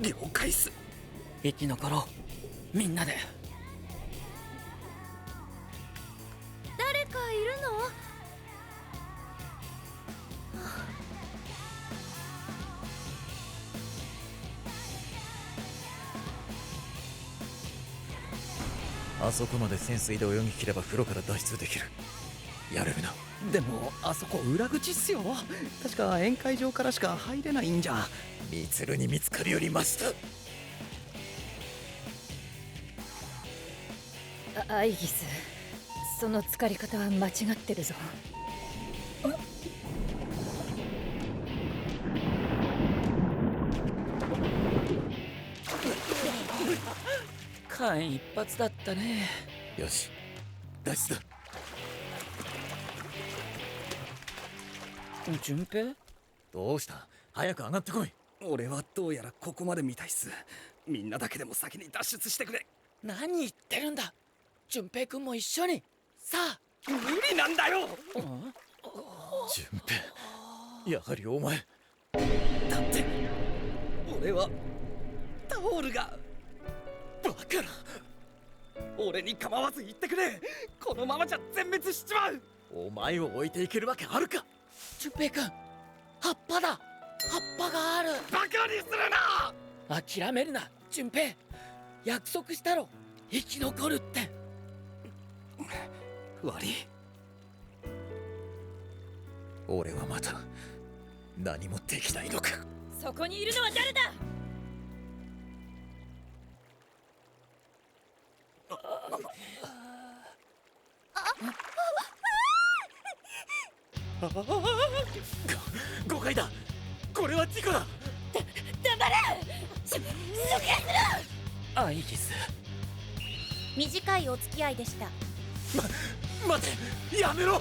了解っす。生き残ろう、みんなで。誰かいるの？あそこまで潜水で泳ぎ切れば風呂から脱出できる。やれるな。でもあそこ裏口っすよ。確か宴会場からしか入れないんじゃ。ミツルに見つかるよりマシだ。アイギス、その浸かり方は間違ってるぞ。間一髪だったね。よし、脱出だ。順平？どうした？早く上がってこい。俺はどうやらここまでみたいっす。みんなだけでも先に脱出してくれ。何言ってるんだ。順平くんも一緒に。さあ。無理なんだよ。順平、やはりお前。だって俺はタオルが。バカな。俺に構わず言ってくれ。このままじゃ全滅しちまう。お前を置いていけるわけあるか。順平くん、葉っぱだ。葉っぱがある。バカにするな。諦めるな、順平。約束したろ、生き残るって。悪い。俺はまだ何もできないのか。そこにいるのは誰だ？誤解だ。これは事故だ。黙れ。処刑する。アイギス、短いお付き合いでした。待て、やめろ。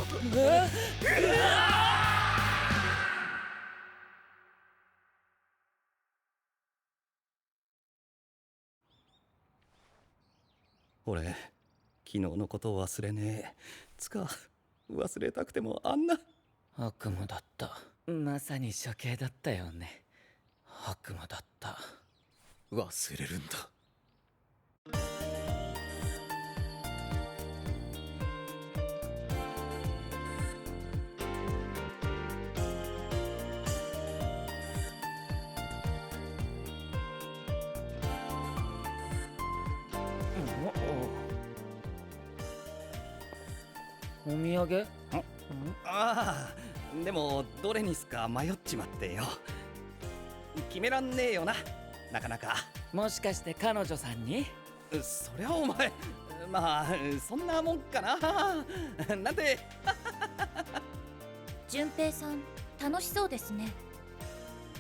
俺昨日のことを忘れねえ。つか忘れたくてもあんな悪夢だった。まさに処刑だったよね。悪夢だった。忘れるんだ。お土産？ああ、でもどれにすか迷っちまってよ。決めらんねえよな、なかなか。もしかして彼女さんに？そりゃお前、まあそんなもんかな。なんて。順平さん、楽しそうですね。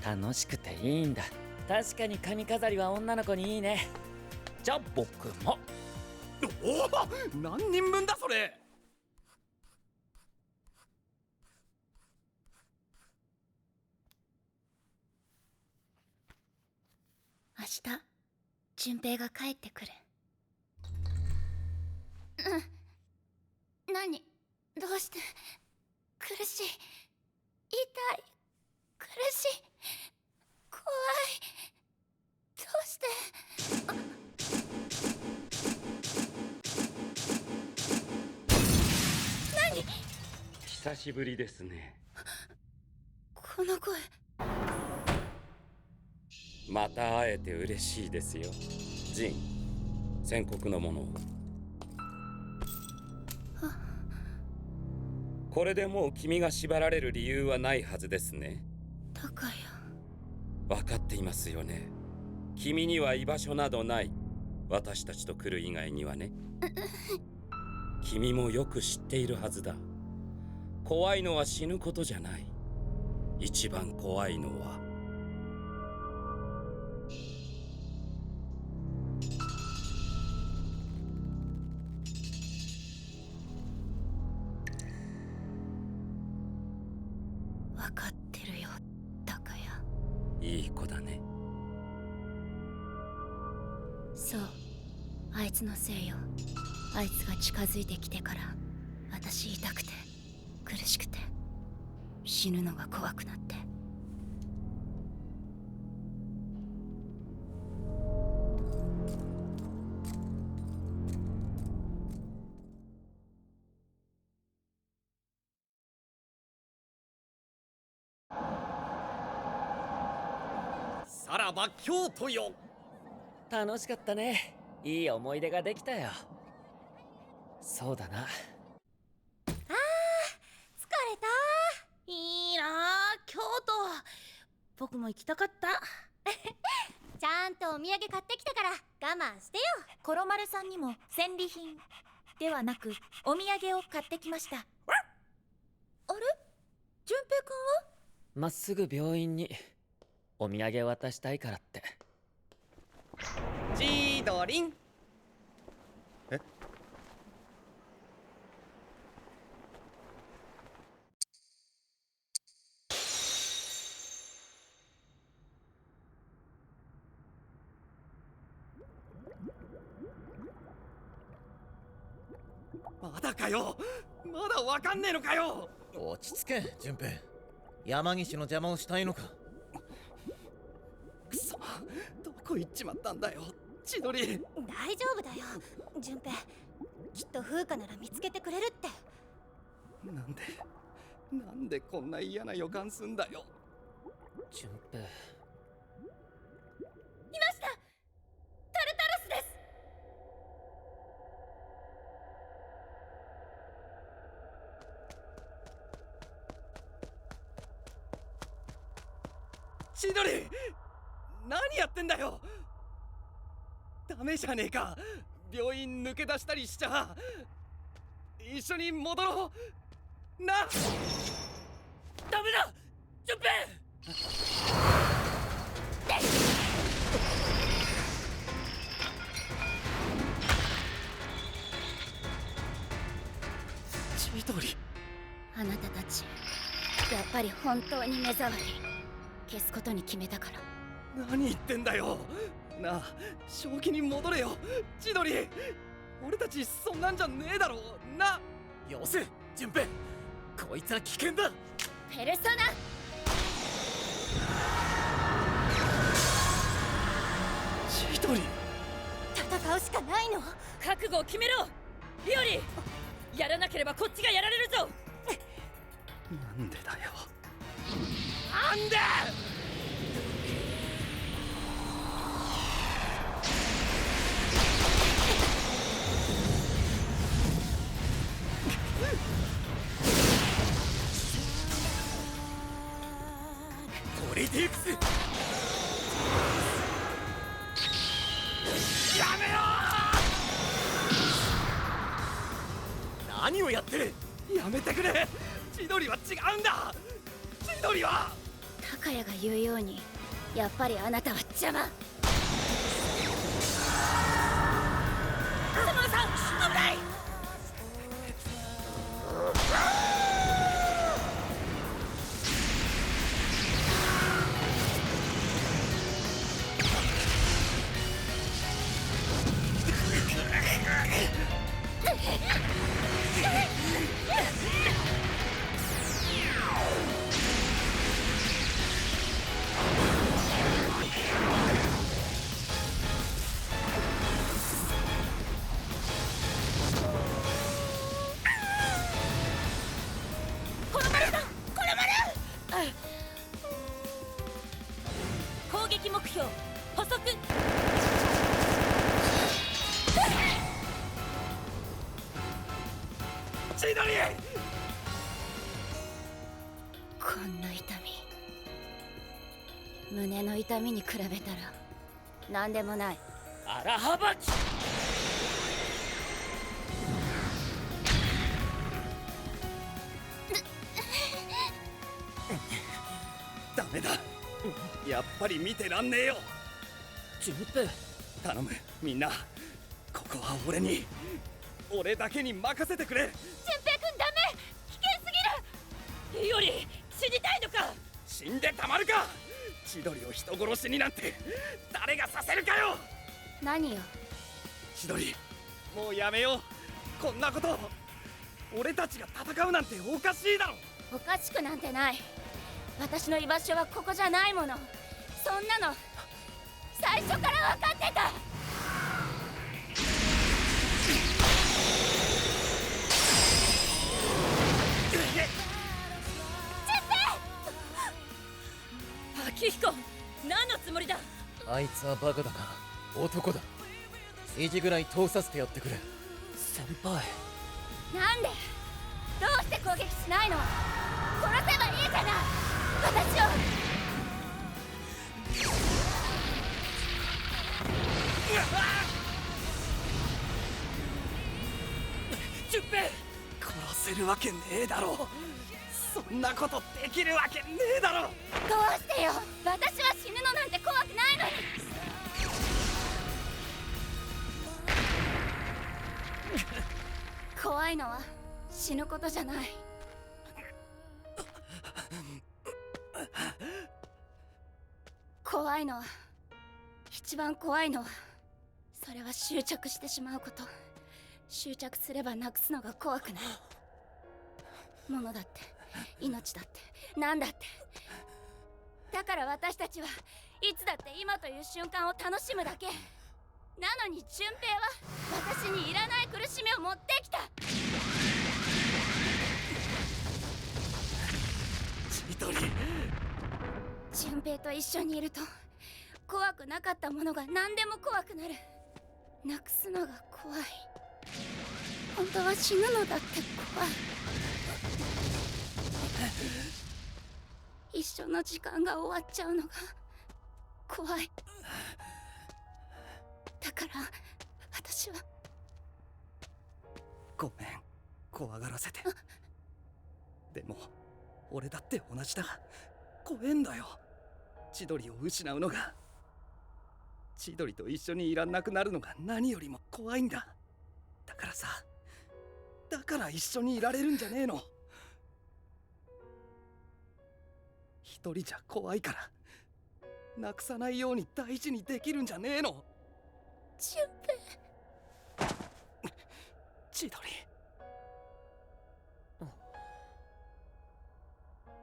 楽しくていいんだ。確かに髪飾りは女の子にいいね。じゃあ僕も。おお、何人分だそれ。明日順平が帰ってくる。何？どうして？苦しい、痛い、苦しい、怖い。どうして？何？久しぶりですね。この声。また会えて嬉しいですよ、ジン。宣告のものを。これでもう君が縛られる理由はないはずですね。高谷。分かっていますよね。君には居場所などない。私たちと来る以外にはね。君もよく知っているはずだ。怖いのは死ぬことじゃない。一番怖いのは分かってるよ、高谷。いい子だね。そう、あいつのせいよ。あいつが近づいてきてから私痛くて苦しくて死ぬのが怖くなって。さらば京都よ。楽しかったね。いい思い出ができたよ。そうだな。疲れた。いいなあ、京都。僕も行きたかった。ちゃんとお土産買ってきたから我慢してよ。コロマルさんにも戦利品ではなくお土産を買ってきました。あれ、淳平くんは？まっすぐ病院にお土産渡したいからって。千鳥。え？まだかよ。まだわかんねえのかよ。落ち着け、順平。山岸の邪魔をしたいのか。くそ、どこ行っちまったんだよ、千鳥。大丈夫だよ、淳平。きっと風花なら見つけてくれるって。なんでこんな嫌な予感すんだよ。順平。いました、タルタロスです。千鳥、何やってんだよ。ダメじゃねえか。病院抜け出したりしちゃ。一緒に戻ろうな。ダメだ、順平。千鳥。あなたたちやっぱり本当に目障り。消すことに決めたから。何言ってんだよ。なあ、正気に戻れよ、千鳥。俺たちそんなんじゃねえだろな。よせ、順平。こいつは危険だ。ペルソナ。千鳥。戦うしかないの。覚悟を決めろ、リオリ。やらなければこっちがやられるぞ。なんでだよ。なんで。トリティクス。やめろ。何をやってる。やめてくれ。千鳥は違うんだ。千鳥は。高谷が言うようにやっぱりあなたは邪魔。スモさん、危ない。攻撃目標補足。千鳥。こんな痛み、胸の痛みに比べたらなんでもない。荒幅き。ダメだ、やっぱり見てらんねえよ。順平、頼む、みんな、ここは俺だけに任せてくれ。順平くんダメ、危険すぎる。いより死にたいのか。死んでたまるか。千鳥を人殺しになんて誰がさせるかよ。何よ。千鳥、もうやめよう、こんなこと。俺たちが戦うなんておかしいだろ。おかしくなんてない。私の居場所はここじゃないもの。そんなの最初から分かってた。明彦、何のつもりだ。あいつはバカだか男だ。意地ぐらい通させてやってくれ。先輩、なんでどうして攻撃しないの。殺せばいいじゃない私を。順平、殺せるわけねえだろ。そんなことできるわけねえだろ。どうしてよ。私は死ぬのなんて怖くないのに。怖いのは死ぬことじゃない。怖いのは、一番怖いのは、それは執着してしまうこと。執着すればなくすのが怖くない。物だって命だって何だって。だから私たちはいつだって今という瞬間を楽しむだけ。なのに順平は私にいらない苦しみを持ってきた。千鳥、順平と一緒にいると怖くなかったものが何でも怖くなる。なくすのが怖い。本当は死ぬのだって怖い。一緒の時間が終わっちゃうのが怖い。だから私は。ごめん、怖がらせて。でも俺だって同じだ。怖えんだよ、千鳥を失うのが。千鳥と一緒にいらんなくなるのが何よりも怖いんだ。だからさ、だから一緒にいられるんじゃねえの。一人じゃ怖いからなくさないように大事にできるんじゃねえの。順平。千鳥。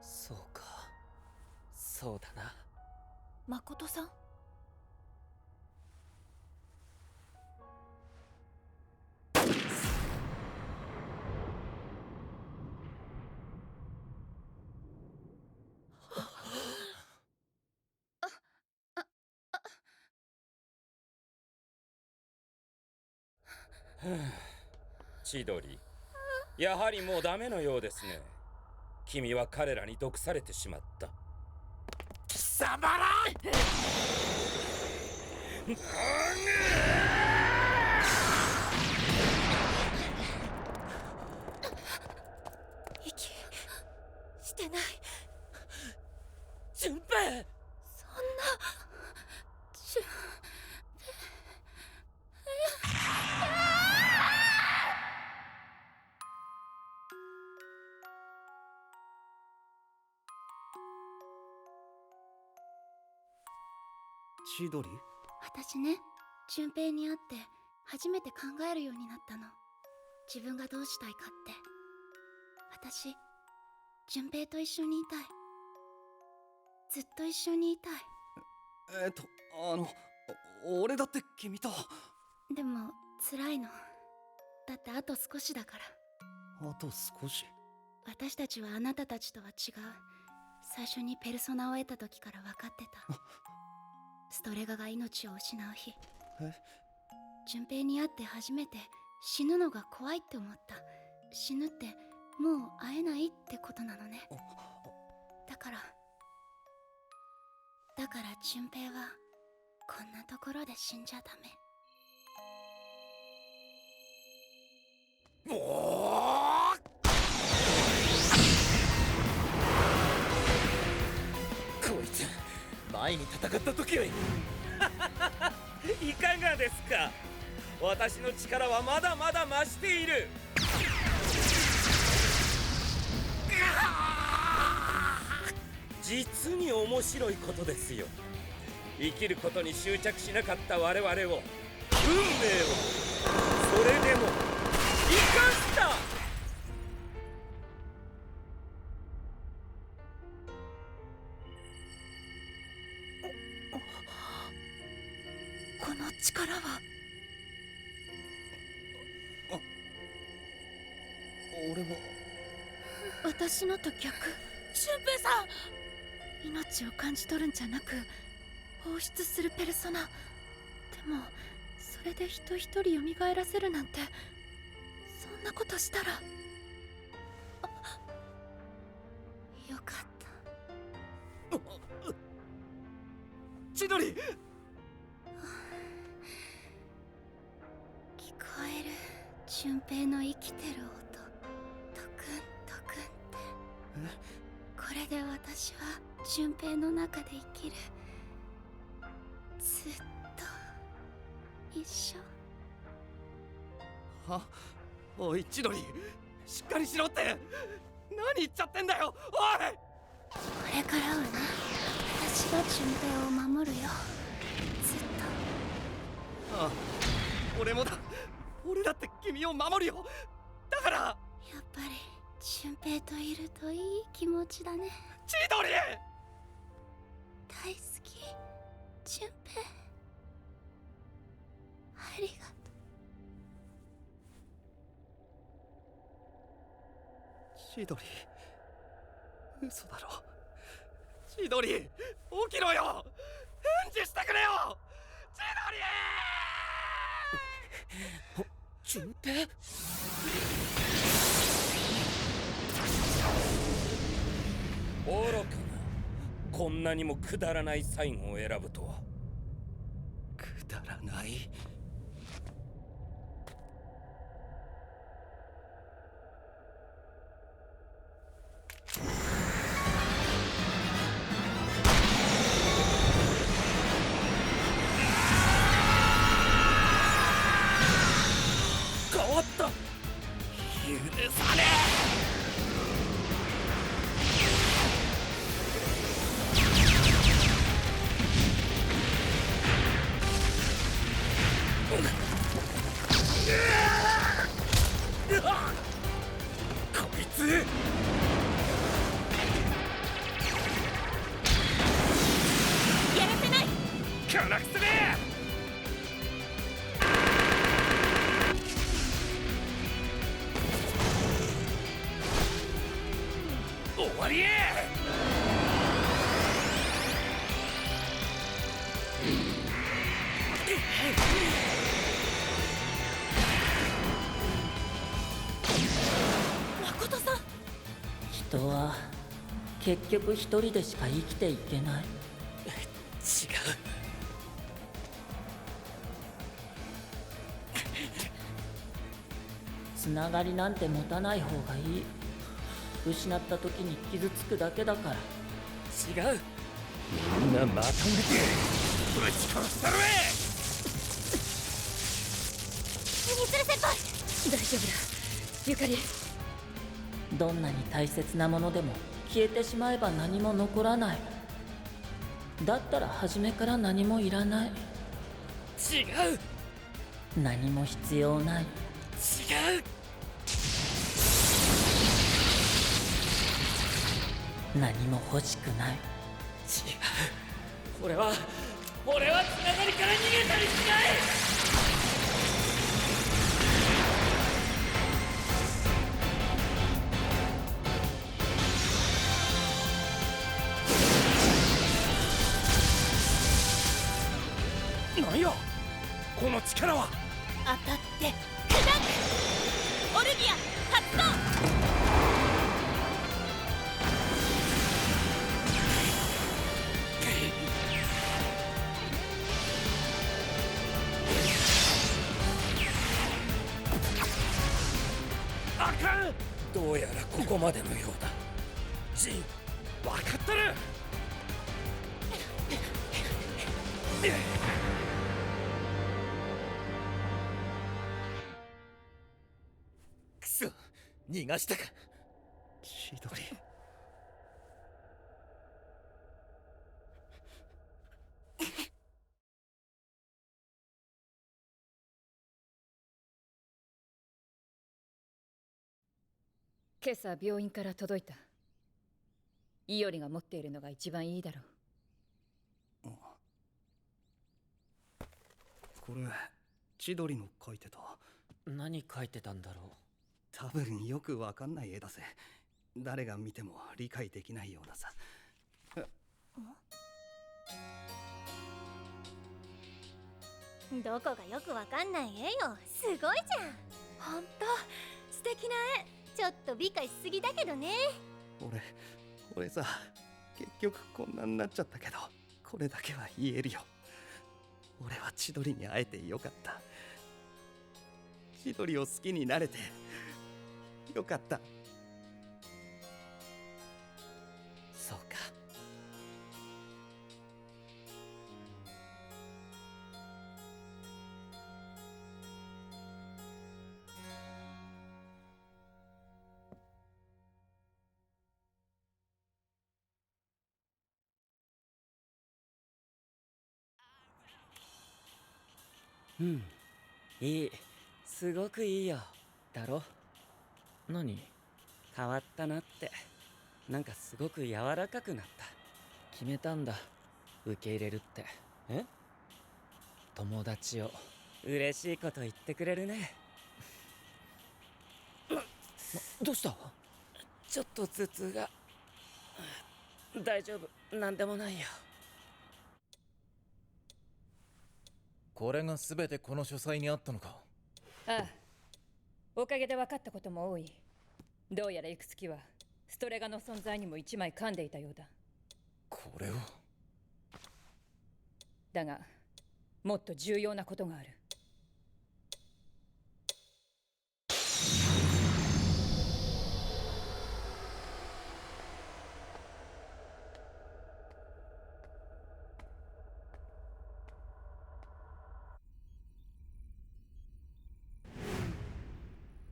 そうか、そうだな。誠さん。千鳥、やはりもうダメのようですね。君は彼らに毒されてしまった。貴様ら息してない。順平、そんな。千鳥。私ね、順平に会って初めて考えるようになったの。自分がどうしたいかって。私、順平と一緒にいたい。ずっと一緒にいたい。俺だって君と。でも辛いの。だってあと少しだから。あと少し。私たちはあなたたちとは違う。最初にペルソナを得た時から分かってた。ストレガが命を失う日。順平に会って初めて死ぬのが怖いって思った。死ぬってもう会えないってことなのね。だから順平はこんなところで死んじゃダメ。こいつ前に戦った時よりいかがですか。私の力はまだまだ増している。実に面白いことですよ。生きることに執着しなかった我々を、運命をそれでも生かした。この力は。俺も私のと逆。俊平さん、命を感じ取るんじゃなく放出するペルソナ。でもそれで人一人蘇らせるなんて、そんなことしたら。よかった。千鳥。聞こえる俊平の生きてる音。トクントクンって。これで私は俊平の中で生きる。ずっと一緒。は、おい千鳥、しっかりしろって。何言っちゃってんだよ、おい。これからはね、私が俊平を守るよ。ずっと。ああ、俺もだ。俺だって君を守るよ。だから。やっぱり俊平といるといい気持ちだね。千鳥。大好き、俊平。ありがとう。千鳥、嘘だろ。千鳥、起きろよ。返事してくれよ、千鳥。俊平。愚かな。こんなにもくだらない最後を選ぶとは。くだらない。変わった。許さねこいつ。やらせない。こなくすね。終わり。誠さん。人は結局一人でしか生きていけない。違う。つながりなんて持たない方がいい。失った時に傷つくだけだから。違う。みんなまとめてぶち殺したるわ。ミツル先輩。大丈夫だ、ゆかり。どんなに大切なものでも消えてしまえば何も残らない。だったら初めから何もいらない。違う。何も必要ない。違う。何も欲しくない。違う。俺はつながりから逃げたりしない。なんやこの力は。当たって砕く。オルギア発動。うやらここまでのようだ。ジン、分かったな。くそ、逃がしたか。千鳥。今朝病院から届いた。イオリが持っているのが一番いいだろう。これ千鳥の描いてた。何描いてたんだろう。多分よくわかんない絵だぜ。誰が見ても理解できないようなさ。どこがよくわかんない絵よ。すごいじゃん。ほんと素敵な絵。ちょっと美化しすぎだけどね。俺さ、結局こんなになっちゃったけど、これだけは言えるよ。俺は千鳥に会えてよかった。千鳥を好きになれてよかった。そうか。うん、いい。すごくいいよ。だろ？何？変わったなって。なんかすごく柔らかくなった。決めたんだ。受け入れるって。え？友達を。嬉しいこと言ってくれるね。どうした？ちょっと頭痛が。大丈夫、なんでもないよ。これが全てこの書斎にあったのか。ああ、おかげで分かったことも多い。どうやらいくつきはストレガの存在にも一枚噛んでいたようだ。これを。だがもっと重要なことがある。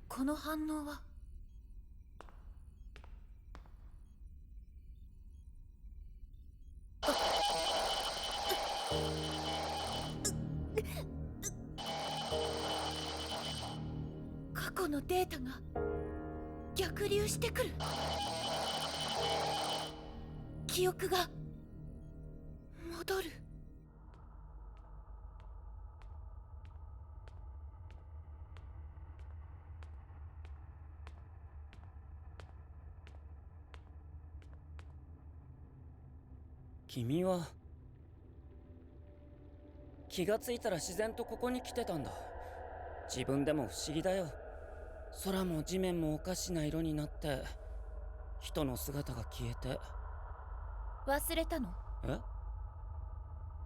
この反応は。過去のデータが逆流してくる。記憶が戻る。君は気がついたら自然とここに来てたんだ。自分でも不思議だよ。空も地面もおかしな色になって人の姿が消えて。忘れたの？え？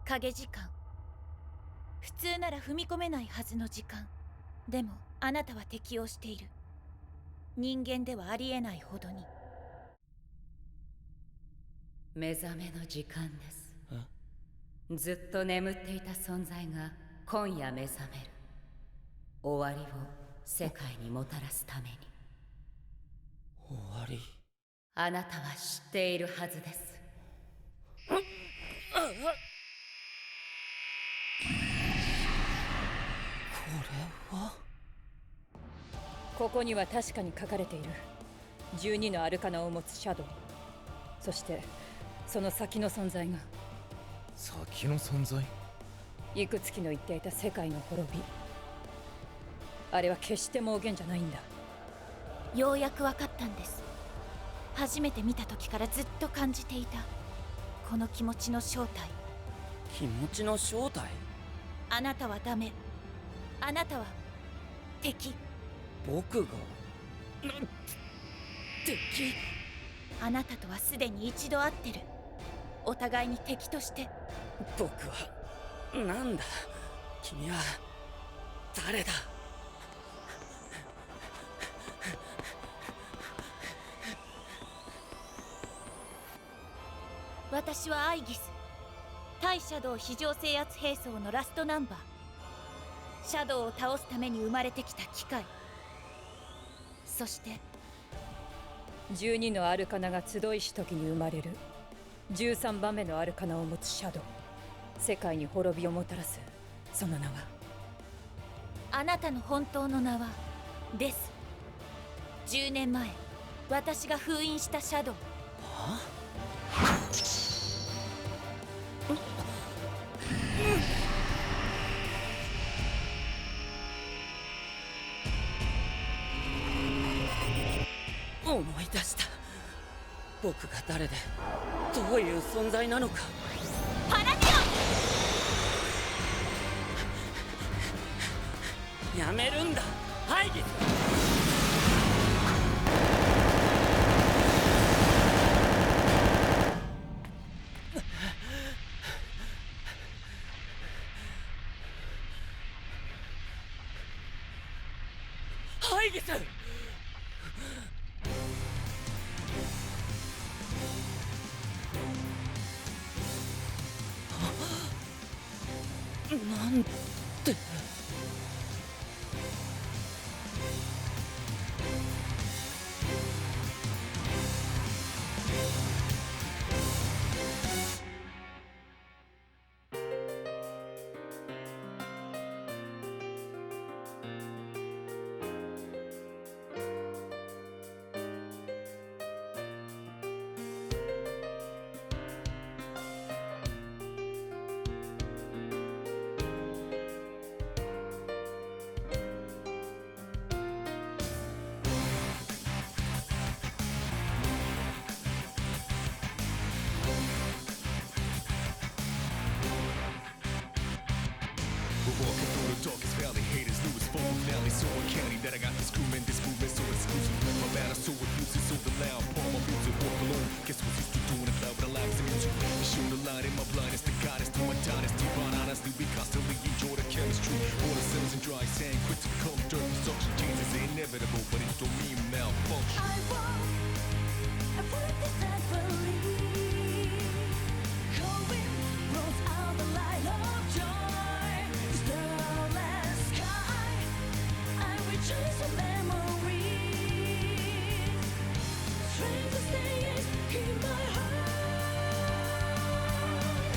影時間。普通なら踏み込めないはずの時間。でもあなたは適応している。人間ではありえないほどに。目覚めの時間です。ずっと眠っていた存在が今夜目覚める。終わりを世界にもたらすために。終わり？あなたは知っているはずです。これは？ここには確かに書かれている。12のアルカナを持つシャドウ。そしてその先の存在が。先の存在？いくつきの言っていた世界の滅び。あれは決して妄言じゃないんだ。ようやく分かったんです。初めて見た時からずっと感じていたこの気持ちの正体。気持ちの正体？あなたはダメ。あなたは敵。僕が敵？あなたとはすでに一度会ってる。お互いに敵として。僕はなんだ？君は誰だ？私はアイギス、対シャドウ非常制圧兵装のラストナンバー。シャドウを倒すために生まれてきた機械。そして12のアルカナが集いし時に生まれる13番目のアルカナを持つシャドウ。世界に滅びをもたらすその名は。あなたの本当の名はデス。10年前私が封印したシャドウ。思い出した。僕が誰でどういう存在なのか。パラディオン！やめるんだアイギス。アイギス！なんて。Darkest valley, haters knew it's full of valley. So uncanny that I got this crew and this movement so exclusive. My battle so elusive, so the loud palm my music walk alone. Guess what's used to doing a cloud, but I like the music. Show the light in my blindness, the goddess to my dynasty. Run honestly, we constantly enjoy the chemistry. Water cells and dry sand, quick to become dirty. Suction changes are inevitable, but it don't mean malfunction. I put this that believe. Going rolls out the light of joy. Chase a memory. Strangest days in my heart.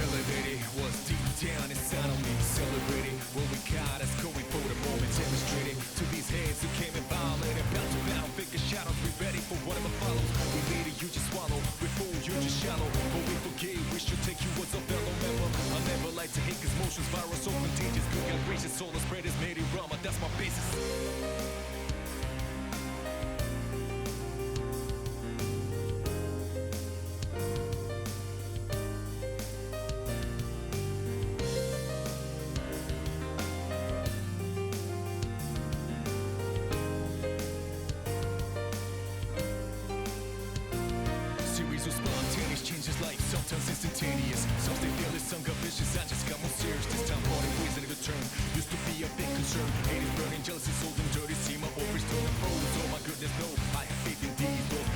Elevating what's deep down inside of me. Celebrating what we got us going for the moment. Demonstrating to these hands who came in violent. About to battle bigger shadows. We ready for whatever follows. We made it, you just swallow. We fool, you just shallow. But we forget, we should take you as a fellow member. I never like to hate cause motions viral so contagious. Good God gracious, soul spreaders made it rama. That's my basis. Series of spontaneous changes like sometimes instantaneous. Some stay fearless, some got vicious. I just got more serious this time. Parting ways in a good turn. Used to be a big concern. Hate is burning, jealousy, sold and dirty. See my ovaries turn to froze. Oh my goodness, no. I have faith in these. Those